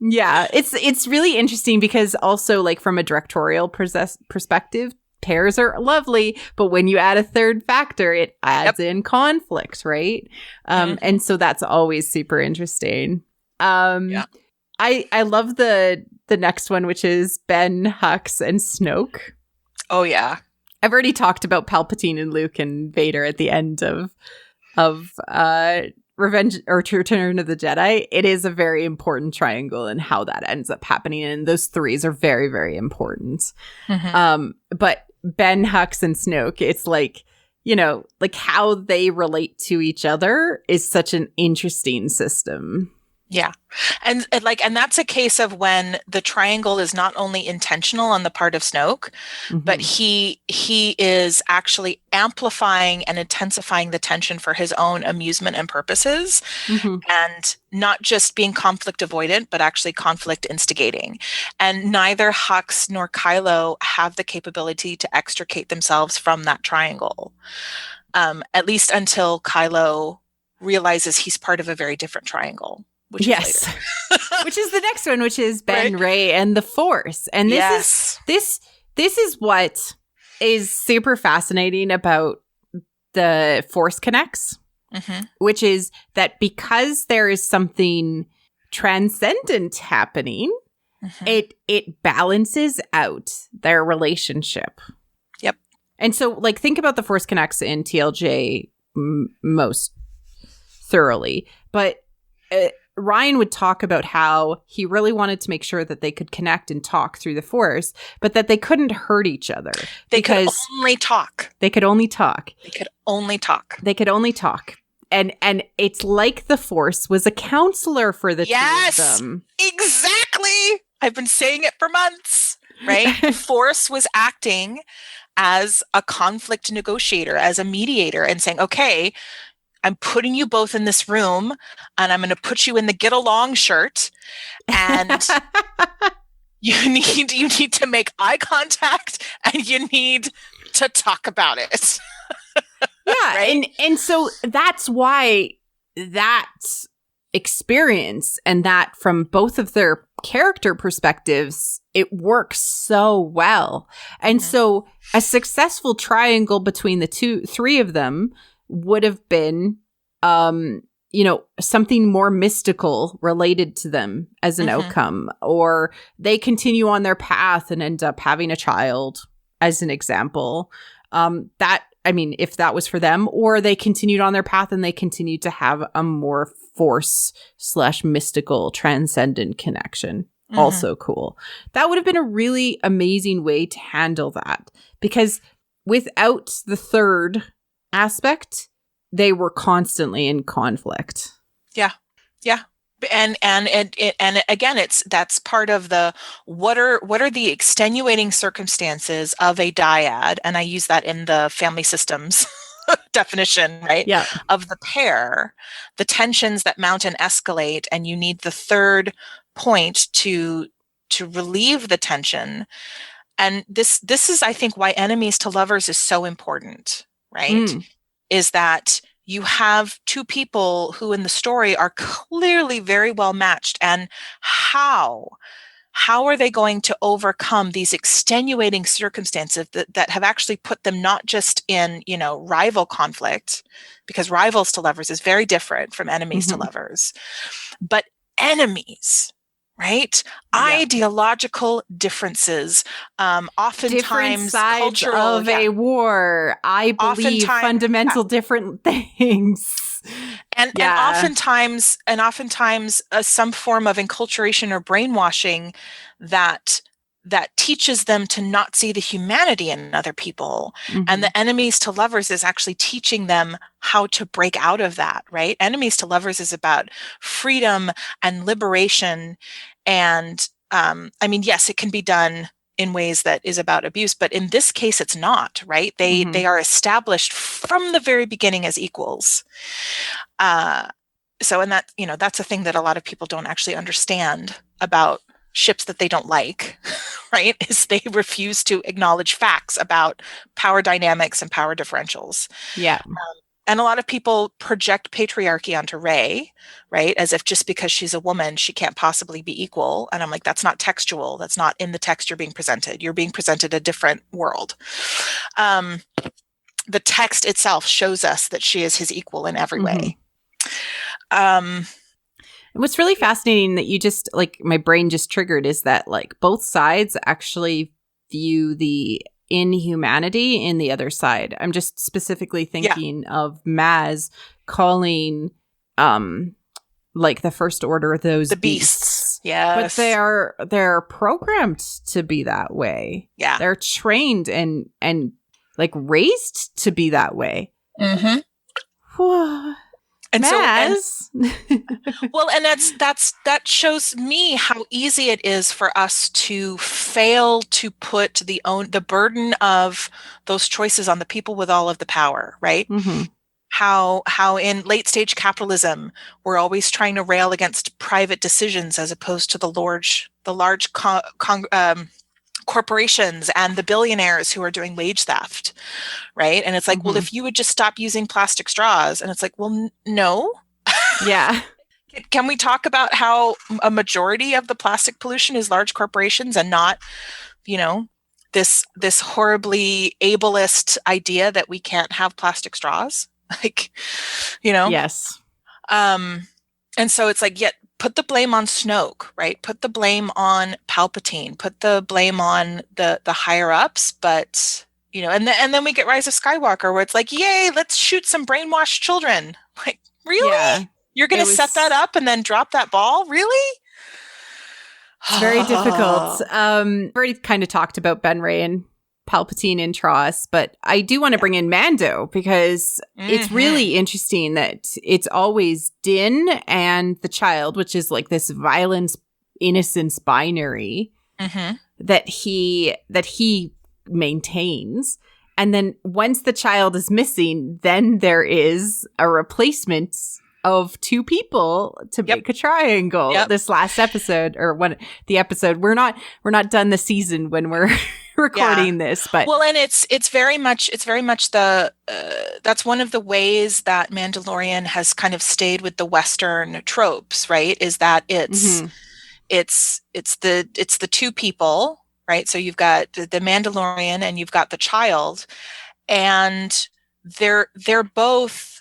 Yeah, it's really interesting because also like from a directorial perspective, pairs are lovely, but when you add a third factor, it adds in conflict, right? And so that's always super interesting. I love the next one, which is Ben, Hux, and Snoke. Oh yeah, I've already talked about Palpatine and Luke and Vader at the end of Revenge or Return of the Jedi. It is a very important triangle and how that ends up happening, and those threes are very, very important. But Ben, Hux, and Snoke, it's like, you know, like how they relate to each other is such an interesting system. Yeah. And that's a case of when the triangle is not only intentional on the part of Snoke, but he is actually amplifying and intensifying the tension for his own amusement and purposes, and not just being conflict avoidant, but actually conflict instigating. And neither Hux nor Kylo have the capability to extricate themselves from that triangle, at least until Kylo realizes he's part of a very different triangle. Which is which is the next one, which is Ben, Rey, and the Force. And this is what is super fascinating about the Force Connects, which is that because there is something transcendent happening, it balances out their relationship. Yep. And so, like, think about the Force Connects in TLJ most thoroughly, but Ryan would talk about how he really wanted to make sure that they could connect and talk through the Force, but that they couldn't hurt each other. They could only talk. They could only talk. They could only talk. They could only talk. And it's like the Force was a counselor for the two of them. Exactly. I've been saying it for months, right? The Force was acting as a conflict negotiator, as a mediator, and saying, okay, I'm putting you both in this room and I'm going to put you in the get along shirt, and you need to make eye contact and you need to talk about it. Yeah. Right? And so that's why that experience and that from both of their character perspectives, it works so well. And so a successful triangle between the three of them would have been, something more mystical related to them as an outcome, or they continue on their path and end up having a child, as an example. If that was for them, or they continued on their path and they continued to have a more Force/mystical transcendent connection. Also cool. That would have been a really amazing way to handle that, because without the third aspect, they were constantly in conflict. Yeah. And again, that's part of the what are the extenuating circumstances of a dyad, and I use that in the family systems definition, right? Yeah. Of the pair, the tensions that mount and escalate, and you need the third point to relieve the tension. And this is, I think, why enemies to lovers is so important, right? Is that you have two people who in the story are clearly very well matched, and how are they going to overcome these extenuating circumstances that have actually put them not just in, rival conflict, because rivals to lovers is very different from enemies to lovers, but enemies, right? Yeah. Ideological differences, oftentimes different sides cultural of a war. I believe fundamental different things, and oftentimes some form of enculturation or brainwashing that teaches them to not see the humanity in other people. And the enemies to lovers is actually teaching them how to break out of that, right? Enemies to lovers is about freedom and liberation. And yes, it can be done in ways that is about abuse, but in this case, it's not, right? They are established from the very beginning as equals. So, and that, that's a thing that a lot of people don't actually understand about ships that they don't like, right? Is they refuse to acknowledge facts about power dynamics and power differentials. Yeah. And a lot of people project patriarchy onto Ray, right? As if just because she's a woman, she can't possibly be equal. And I'm like, that's not textual. That's not in the text you're being presented. You're being presented a different world. The text itself shows us that she is his equal in every way. What's really fascinating that you just, like, my brain just triggered is that, like, both sides actually view the inhumanity in the other side. I'm just specifically thinking of Maz calling like the First Order those the beasts. Yes. But they're programmed to be that way. Yeah. They're trained and like raised to be that way. And Maz. Well, and that shows me how easy it is for us to fail to put the burden of those choices on the people with all of the power, right? How in late stage capitalism we're always trying to rail against private decisions as opposed to the large corporations and the billionaires who are doing wage theft, right? And it's like, well, if you would just stop using plastic straws, and it's like, well, no. Yeah. Can we talk about how a majority of the plastic pollution is large corporations and not, this horribly ableist idea that we can't have plastic straws? Like, Yes. And so it's like, put the blame on Snoke, right? Put the blame on Palpatine. Put the blame on the higher ups, but and then we get Rise of Skywalker, where it's like, yay, let's shoot some brainwashed children. Like, really? Yeah. You're going to set that up and then drop that ball? Really? It's very difficult. We've already kind of talked about Ben Ray and Palpatine and Tross, but I do want to bring in Mando because it's really interesting that it's always Din and the child, which is like this violence innocence binary that he maintains. And then once the child is missing, then there is a replacement of two people to make a triangle. This last episode, or the episode, we're not done the season when we're recording this, but and it's very much the that's one of the ways that Mandalorian has kind of stayed with the Western tropes, right? Is that it's the two people, right? So you've got the Mandalorian and you've got the child, and they're both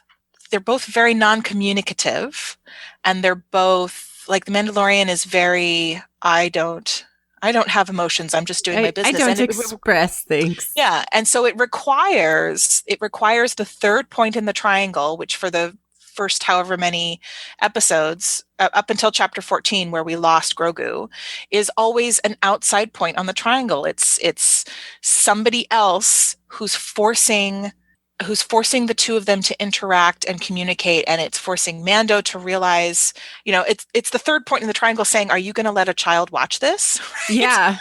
very non-communicative, and they're both like, the Mandalorian is very, I don't have emotions. I'm just doing my business. I don't express things. Yeah. And so it requires the third point in the triangle, which for the first however many episodes, up until chapter 14, where we lost Grogu, is always an outside point on the triangle. It's somebody else who's forcing the two of them to interact and communicate, and it's forcing Mando to realize, it's the third point in the triangle saying, are you going to let a child watch this? Right? Yeah.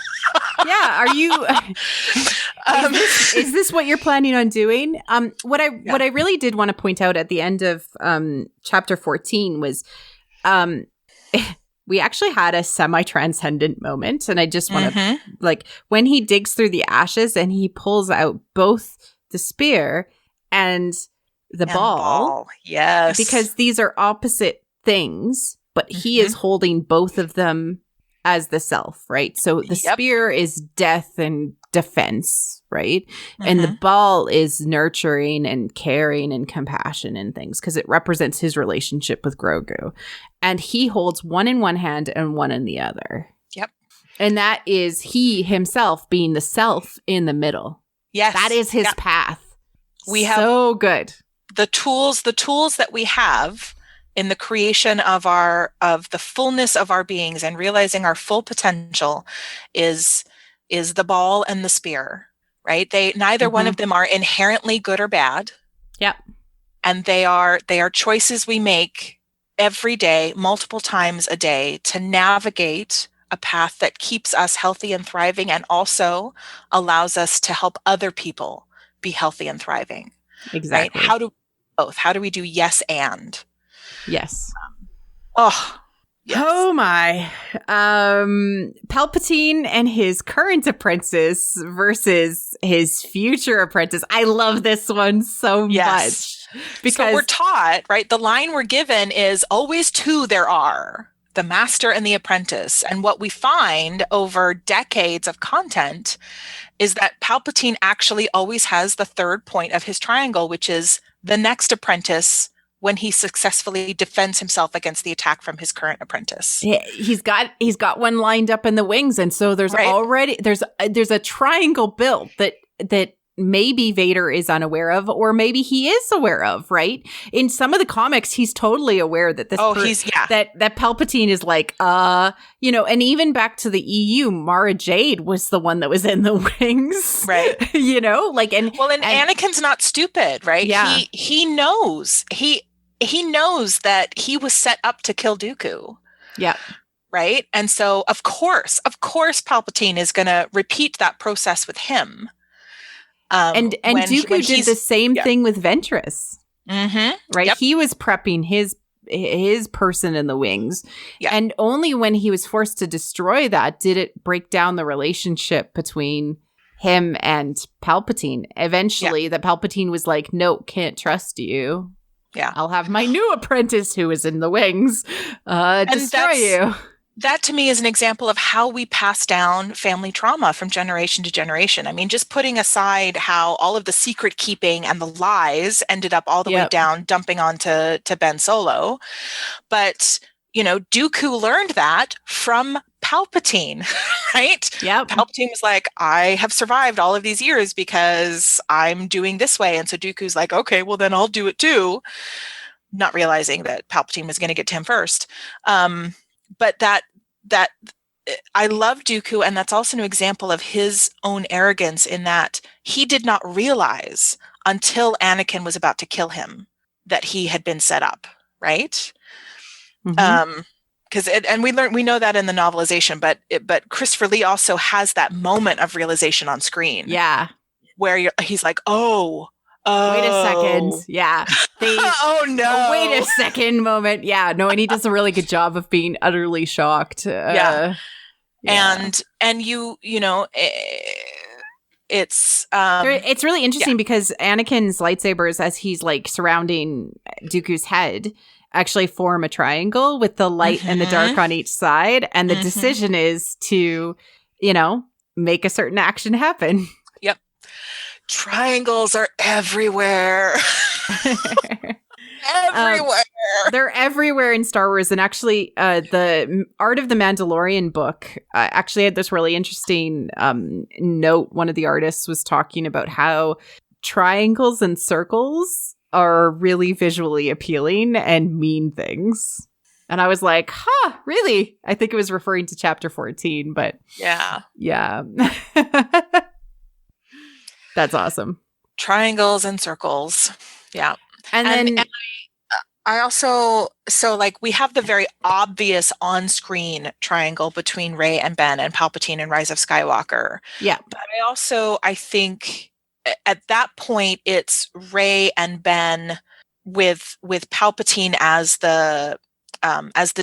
Yeah. Are you, is this what you're planning on doing? What I really did want to point out at the end of chapter 14 was, we actually had a semi-transcendent moment, and I just want to, like, when he digs through the ashes and he pulls out both the spear and the ball. Yes. Because these are opposite things, but he is holding both of them as the self, right? So the spear is death and defense, right? And the ball is nurturing and caring and compassion and things, because it represents his relationship with Grogu. And he holds one in one hand and one in the other. Yep. And that is he himself being the self in the middle. Yes. That is his path. We have so good. The tools that we have in the creation of the fullness of our beings and realizing our full potential is the ball and the spear, right? Neither one of them are inherently good or bad. Yep. And they are choices we make every day, multiple times a day, to navigate a path that keeps us healthy and thriving, and also allows us to help other people be healthy and thriving. Exactly. Right? How do we do yes and? Yes. Yes. Oh my. Palpatine and his current apprentice versus his future apprentice. I love this one so much. Because so we're taught, right? The line we're given is always two there are, the master and the apprentice. And what we find over decades of content is that Palpatine actually always has the third point of his triangle, which is the next apprentice when he successfully defends himself against the attack from his current apprentice. He's got one lined up in the wings, and so there's already there's a triangle built that maybe Vader is unaware of, or maybe he is aware of, right? In some of the comics, he's totally aware that that Palpatine is like, and even back to the EU, Mara Jade was the one that was in the wings. Right. And Anakin's not stupid, right? Yeah. He knows. He knows that he was set up to kill Dooku. Yeah. Right? And so of course Palpatine is going to repeat that process with him. And Dooku did the same thing with Ventress, right? Yep. He was prepping his person in the wings, and only when he was forced to destroy that did it break down the relationship between him and Palpatine. Eventually, the Palpatine was like, "No, can't trust you. Yeah, I'll have my new apprentice who is in the wings destroy you." That to me is an example of how we pass down family trauma from generation to generation. I mean, just putting aside how all of the secret keeping and the lies ended up all the way down, dumping onto Ben Solo. But, Dooku learned that from Palpatine, right? Yeah. Palpatine was like, I have survived all of these years because I'm doing this way. And so Dooku's like, okay, well then I'll do it too. Not realizing that Palpatine was going to get to him first. But that I love Dooku, and that's also an example of his own arrogance in that he did not realize until Anakin was about to kill him that he had been set up, right? And we know that in the novelization, but Christopher Lee also has that moment of realization on screen, where he's like, oh. Wait a second. Yeah. Oh, no. Wait a second moment. Yeah. No, and he does a really good job of being utterly shocked. And it's really interesting because Anakin's lightsabers, as he's like surrounding Dooku's head, actually form a triangle with the light and the dark on each side. And the decision is to, make a certain action happen. Triangles are everywhere. Everywhere. They're everywhere in Star Wars. And actually, the Art of the Mandalorian book actually had this really interesting note. One of the artists was talking about how triangles and circles are really visually appealing and mean things. And I was like, really? I think it was referring to chapter 14, but yeah. That's awesome. Triangles and circles. Yeah. And then I also, we have the very obvious on-screen triangle between Rey and Ben and Palpatine and Rise of Skywalker. Yeah. But I think at that point it's Rey and Ben with Palpatine as the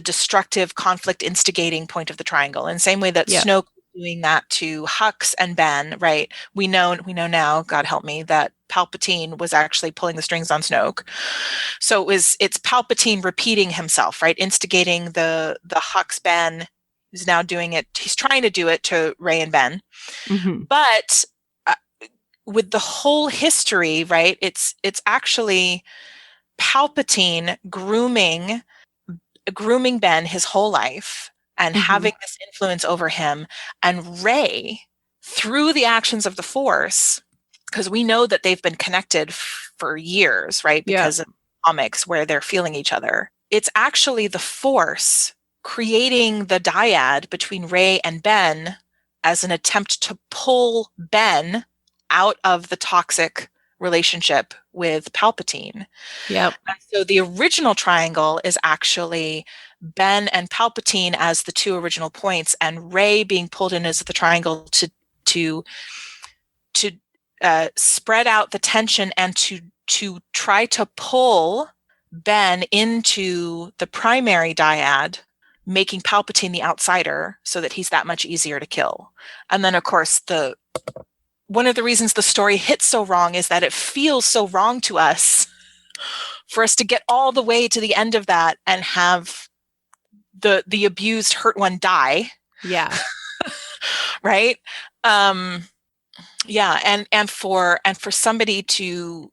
destructive conflict instigating point of the triangle. In the same way that Snoke doing that to Hux and Ben, right? We know now, God help me, that Palpatine was actually pulling the strings on Snoke. So it's Palpatine repeating himself, right? Instigating the Hux Ben, who's now doing it. He's trying to do it to Rey and Ben. But with the whole history, right? It's actually Palpatine grooming Ben his whole life and having this influence over him, and Rey, through the actions of the Force, because we know that they've been connected for years, right? Because of comics where they're feeling each other. It's actually the Force creating the dyad between Rey and Ben as an attempt to pull Ben out of the toxic relationship with Palpatine. Yep. And so the original triangle is actually Ben and Palpatine as the two original points, and Rey being pulled in as the triangle to spread out the tension and to try to pull Ben into the primary dyad making Palpatine the outsider so that he's that much easier to kill. And then, of course, one of the reasons the story hits so wrong is that it feels so wrong to us for us to get all the way to the end of that and have the abused hurt one die. Yeah. Right. Yeah. And for somebody to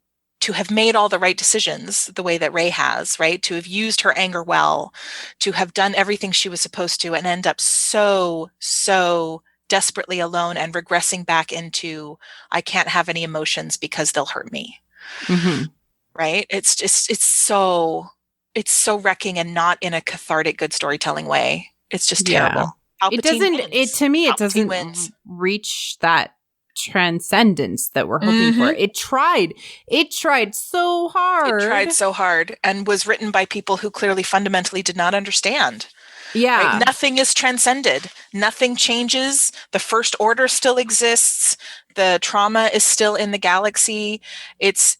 have made all the right decisions the way that Rey has, right? To have used her anger well, to have done everything she was supposed to, and end up so desperately alone and regressing back into, I can't have any emotions because they'll hurt me. Mm-hmm. Right? It's so wrecking, and not in a cathartic, good storytelling way. It's just terrible. It doesn't reach that transcendence that we're hoping for. It tried so hard. And was written by people who clearly fundamentally did not understand. Yeah. Right? Nothing is transcended. Nothing changes. The First Order still exists. The trauma is still in the galaxy.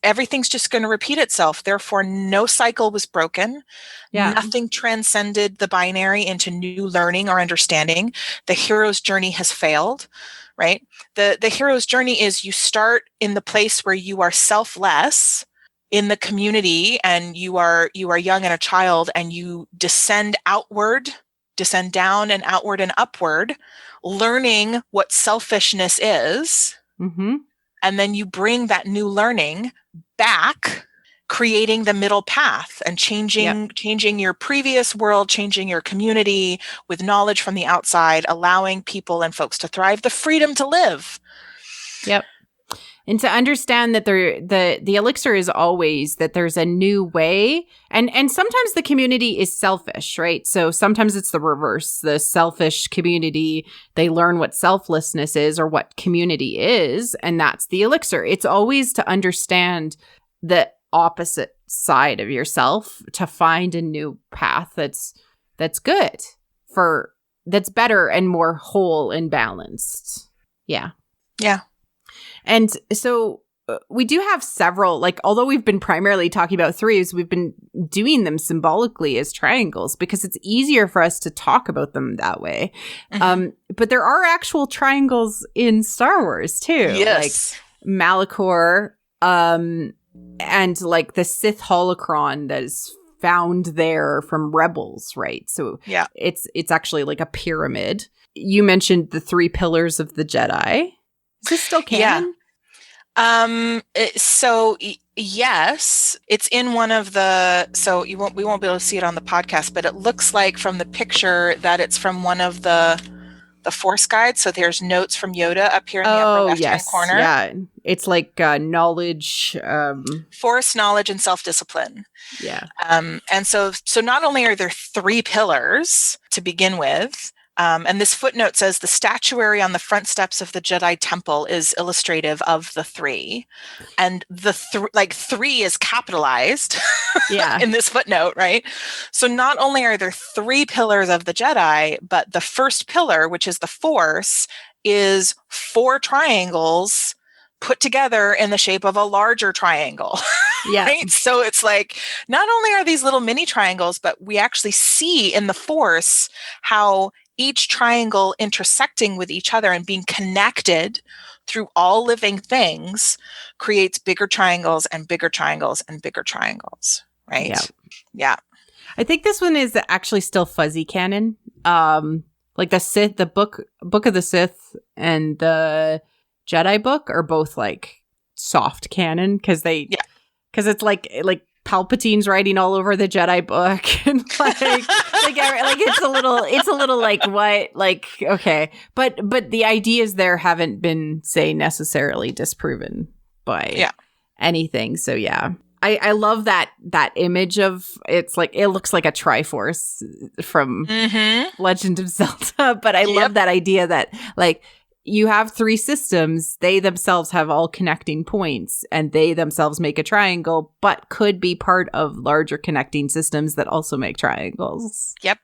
Everything's just going to repeat itself. Therefore, no cycle was broken. Yeah. Nothing transcended the binary into new learning or understanding. The hero's journey has failed, right? The hero's journey is, you start in the place where you are selfless in the community, and you are young and a child, and you descend down and outward and upward, learning what selfishness is. Mm-hmm. And then you bring that new learning back, creating the middle path and changing your previous world, changing your community with knowledge from the outside, allowing people and folks to thrive, the freedom to live. Yep. And to understand that the elixir is always that there's a new way. And sometimes the community is selfish, right? So sometimes it's the reverse. The selfish community, they learn what selflessness is, or what community is, and that's the elixir. It's always to understand the opposite side of yourself, to find a new path that's good, that's better and more whole and balanced. Yeah. Yeah. And so we do have several, like, although we've been primarily talking about threes, we've been doing them symbolically as triangles because it's easier for us to talk about them that way. Mm-hmm. But there are actual triangles in Star Wars too. Yes. Like Malachor, and like the Sith holocron that is found there from Rebels, right? So yeah, it's actually like a pyramid. You mentioned the 3 pillars of the Jedi. Is this still canon? Yeah. So yes, it's in one of the. So we won't be able to see it on the podcast, but it looks like from the picture that it's from one of the Force guides. So there's notes from Yoda up here in the upper left-hand corner. Yeah, it's like knowledge, Force, knowledge, and self-discipline. Yeah. And so not only are there 3 pillars to begin with. And this footnote says the statuary on the front steps of the Jedi Temple is illustrative of the 3, and the 3 is capitalized in this footnote, right? So not only are there 3 pillars of the Jedi, but the first pillar, which is the Force, is 4 triangles put together in the shape of a larger triangle. Yeah. Right? So it's like, not only are these little mini triangles, but we actually see in the Force how each triangle intersecting with each other and being connected through all living things creates bigger triangles and bigger triangles and bigger triangles, right? Yeah. Yeah. I think this one is actually still fuzzy canon. Like the Sith, the book of the Sith and the Jedi book are both like soft canon because it's like Palpatine's writing all over the Jedi book, and like it's a little like what, like, okay, but the ideas there haven't been, say, necessarily disproven by anything. So yeah, I love that image of, it's like, it looks like a Triforce from Legend of Zelda, but I love that idea that like, you have 3 systems, they themselves have all connecting points, and they themselves make a triangle, but could be part of larger connecting systems that also make triangles. Yep.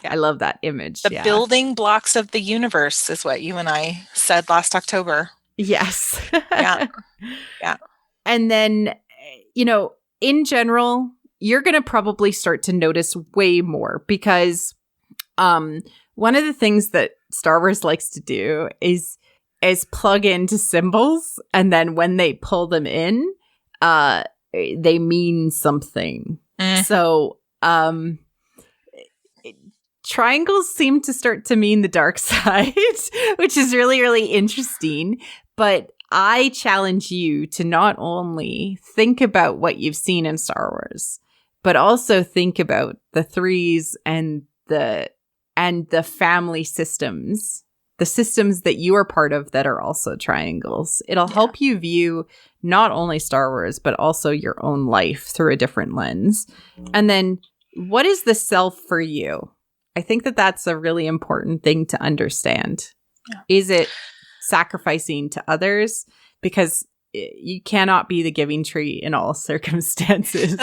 I love that image. The building blocks of the universe is what you and I said last October. Yes. Yeah. Yeah. And then, in general, you're going to probably start to notice way more because One of the things that Star Wars likes to do is plug into symbols, and then when they pull them in, they mean something. So, triangles seem to start to mean the dark side, which is really, really interesting. But I challenge you to not only think about what you've seen in Star Wars, but also think about the threes and the family systems, the systems that you are part of that are also triangles. It'll help you view not only Star Wars, but also your own life through a different lens. And then, what is the self for you? I think that that's a really important thing to understand. Yeah. Is it sacrificing to others? Because you cannot be the giving tree in all circumstances.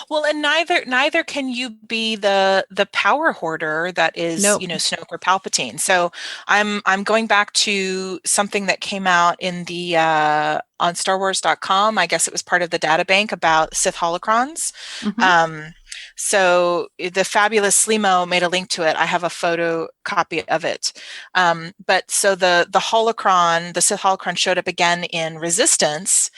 Well, and neither can you be the power hoarder that is, Snoke or Palpatine. So I'm going back to something that came out in the on StarWars.com. I guess it was part of the data bank about Sith holocrons. Mm-hmm. So the fabulous Slimo made a link to it. I have a photocopy of it. But so the holocron, the Sith holocron, showed up again in Resistance.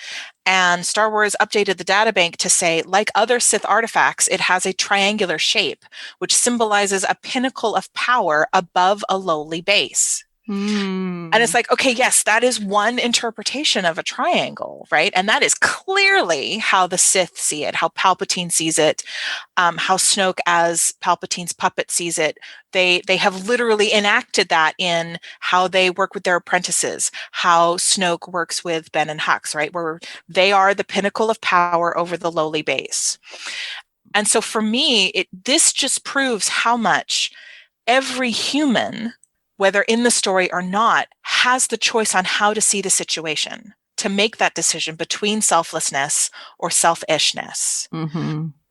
And Star Wars updated the databank to say, like other Sith artifacts, it has a triangular shape, which symbolizes a pinnacle of power above a lowly base. And it's like, okay, yes, that is one interpretation of a triangle, right? And that is clearly how the Sith see it, how Palpatine sees it, how Snoke as Palpatine's puppet sees it. They have literally enacted that in how they work with their apprentices, how Snoke works with Ben and Hux, right? Where they are the pinnacle of power over the lowly base. And so for me, this just proves how much every human, whether in the story or not, has the choice on how to see the situation, to make that decision between selflessness or selfishness,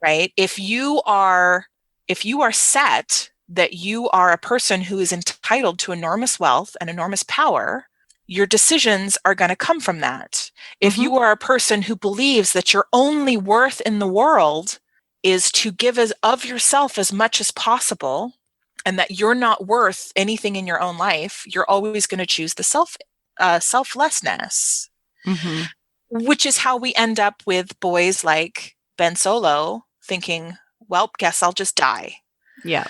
right? If you are set that you are a person who is entitled to enormous wealth and enormous power, your decisions are going to come from that. If you are a person who believes that your only worth in the world is to give of yourself as much as possible, and that you're not worth anything in your own life, you're always going to choose the selflessness, which is how we end up with boys like Ben Solo thinking, well, guess I'll just die. Yeah.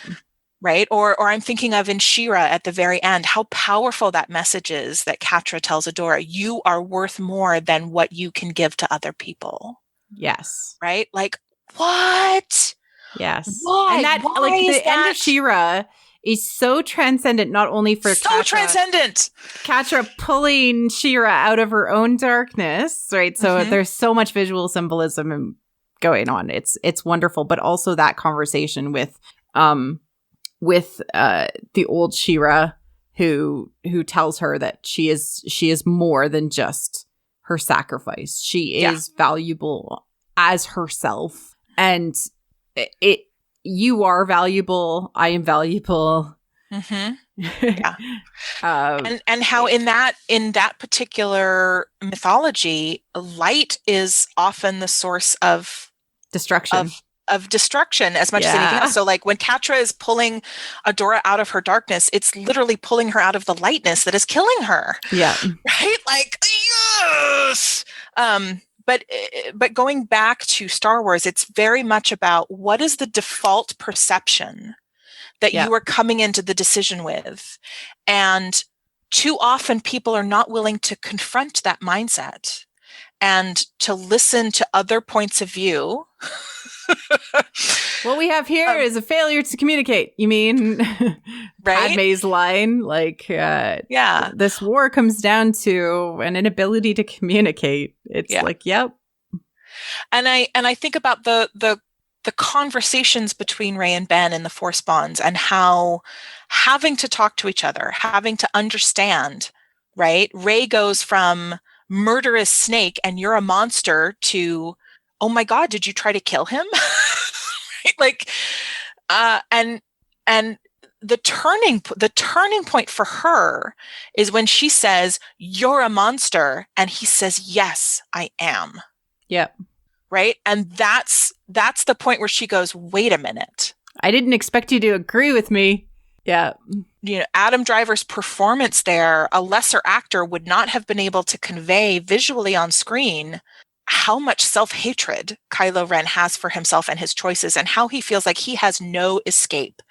Right? Or I'm thinking of in She-Ra at the very end, how powerful that message is that Catra tells Adora, you are worth more than what you can give to other people. Yes. Right? Like, what? Yes. Why? And that, Why like, is the end of She-Ra is so transcendent, not only for transcendent. Catra pulling She-Ra out of her own darkness, right? So there's so much visual symbolism going on. It's wonderful, but also that conversation with the old She-Ra who tells her that she is more than just her sacrifice. She is valuable as herself. And you are valuable. I am valuable. Yeah. And how in that particular mythology, light is often the source of destruction. Of destruction as much as anything else. So like when Catra is pulling Adora out of her darkness, it's literally pulling her out of the lightness that is killing her. Yeah. Right? Like, yes. But going back to Star Wars, it's very much about what is the default perception that you are coming into the decision with. And too often people are not willing to confront that mindset and to listen to other points of view. What we have here is a failure to communicate. You mean right? Padme's line? Like, this war comes down to an inability to communicate. It's like, yep. And I think about the conversations between Rey and Ben in the Force Bonds, and how having to talk to each other, having to understand, right? Rey goes from murderous snake and you're a monster to, oh my God, did you try to kill him? Right? Like, and the turning point for her is when she says, you're a monster. And he says, yes, I am. Yep. Right. And that's the point where she goes, wait a minute. I didn't expect you to agree with me. Yeah. You know, Adam Driver's performance there, a lesser actor would not have been able to convey visually on screen how much self-hatred Kylo Ren has for himself and his choices, and how he feels like he has no escape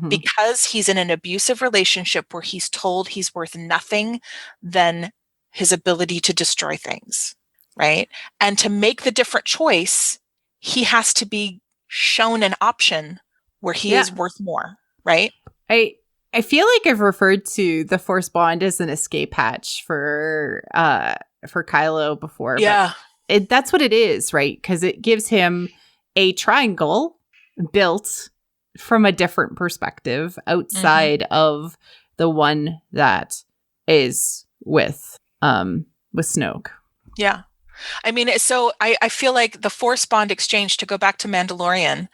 because he's in an abusive relationship where he's told he's worth nothing than his ability to destroy things, right? And to make the different choice, he has to be shown an option where he is worth more, right? I feel like I've referred to the Force Bond as an escape hatch for Kylo before. Yeah. But that's what it is, right? Because it gives him a triangle built from a different perspective outside of the one that is with Snoke. Yeah. I mean, so I feel like the Force Bond exchange, to go back to Mandalorian,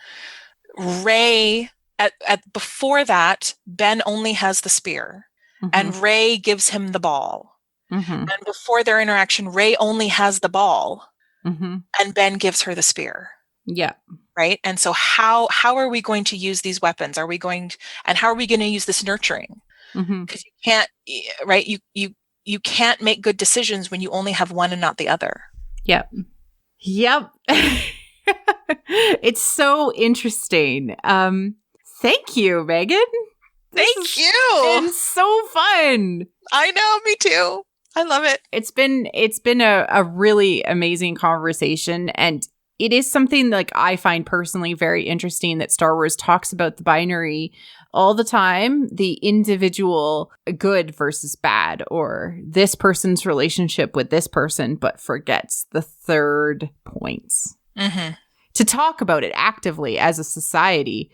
Rey, at before that, Ben only has the spear, and Rey gives him the ball. And before their interaction, Rey only has the ball, and Ben gives her the spear. Yeah. Right. And so how are we going to use these weapons? And how are we going to use this nurturing? Because you can't, right? You can't make good decisions when you only have one and not the other. Yep. It's so interesting. Thank you, Megan. Thank you. It's so fun. I know, me too. I love it. It's been a really amazing conversation, and it is something like I find personally very interesting that Star Wars talks about the binary all the time, the individual good versus bad, or this person's relationship with this person, but forgets the third points. To talk about it actively as a society,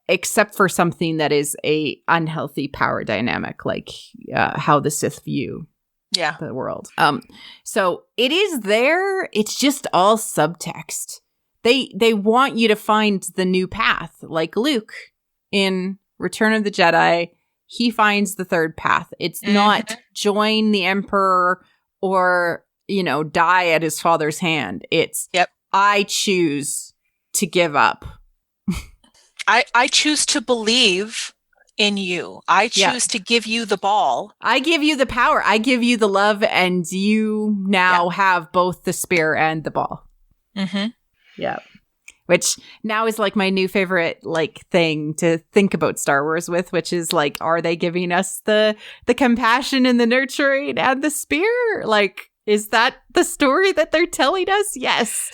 except for something that is a unhealthy power dynamic, like how the Sith view the world. So it is there. It's just all subtext. They want you to find the new path, like Luke in Return of the Jedi. He finds the third path. It's not join the Emperor or, die at his father's hand. It's I choose to give up. I choose to believe in you. I choose to give you the ball. I give you the power. I give you the love, and you now have both the spear and the ball. Yeah. Which now is like my new favorite thing to think about Star Wars with, which is like, are they giving us the compassion and the nurturing and the spear? Like, is that the story that they're telling us? Yes.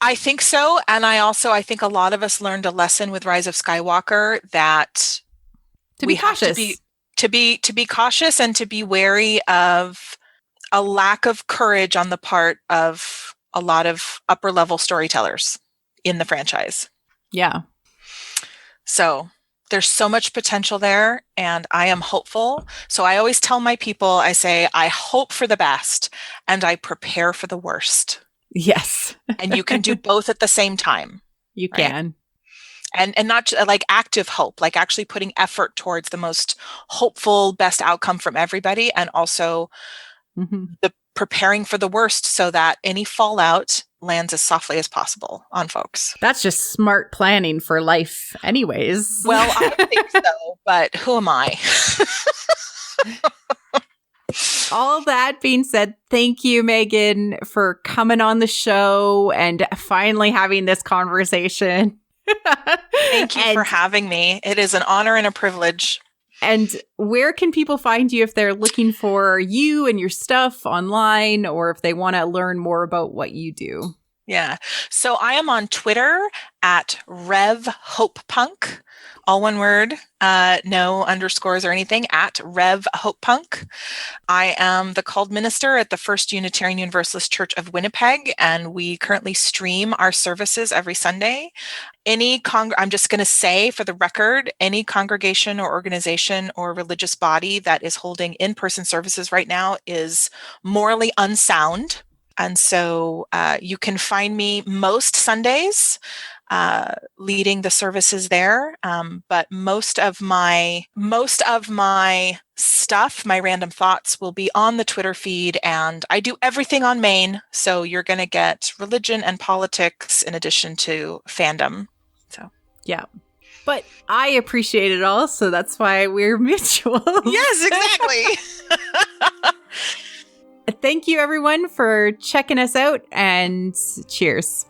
I think so. And I think a lot of us learned a lesson with Rise of Skywalker that we have to be cautious and to be wary of a lack of courage on the part of a lot of upper level storytellers in the franchise. Yeah. So there's so much potential there, and I am hopeful. So I always tell my people, I say, I hope for the best and I prepare for the worst. Yes. And you can do both at the same time. You can. And not like active hope, like actually putting effort towards the most hopeful, best outcome from everybody. And also the preparing for the worst so that any fallout lands as softly as possible on folks. That's just smart planning for life anyways. Well, I think so, but who am I? All that being said, thank you, Megan, for coming on the show and finally having this conversation. Thank you for having me. It is an honor and a privilege. And where can people find you if they're looking for you and your stuff online, or if they want to learn more about what you do? Yeah. So I am on Twitter at RevHopePunk, all one word, no underscores or anything, at RevHopePunk. I am the called minister at the First Unitarian Universalist Church of Winnipeg, and we currently stream our services every Sunday. I'm just going to say for the record, any congregation or organization or religious body that is holding in-person services right now is morally unsound. And so you can find me most Sundays leading the services there. But most of my stuff, my random thoughts, will be on the Twitter feed, and I do everything on main. So you're going to get religion and politics in addition to fandom. So Yeah. But I appreciate it all, so that's why we're mutual. Yes, exactly. Thank you, everyone, for checking us out, and cheers.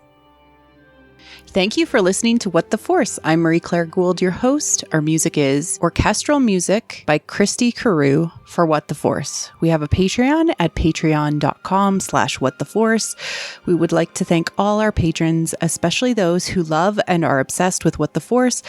Thank you for listening to What the Force. I'm Marie-Claire Gould, your host. Our music is orchestral music by Christy Carew for What the Force. We have a Patreon at patreon.com/whattheforce. We would like to thank all our patrons, especially those who love and are obsessed with What the Force.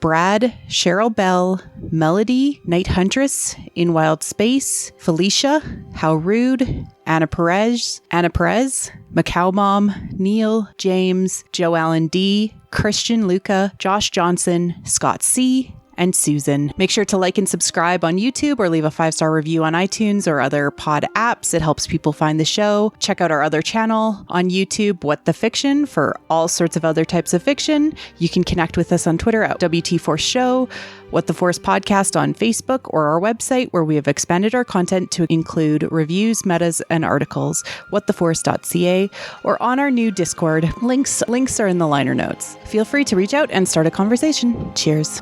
Brad, Cheryl Bell, Melody, Night Huntress, In Wild Space, Felicia, How Rude, Anna Perez, Macau Mom, Neil, James, Joe Allen D, Christian Luca, Josh Johnson, Scott C., and Susan. Make sure to like and subscribe on YouTube or leave a 5-star review on iTunes or other pod apps. It helps people find the show. Check out our other channel on YouTube, What the Fiction, for all sorts of other types of fiction. You can connect with us on Twitter at WT Force Show, What the Force Podcast on Facebook, or our website, where we have expanded our content to include reviews, metas, and articles, whattheforce.ca, or on our new Discord. Links are in the liner notes. Feel free to reach out and start a conversation. Cheers.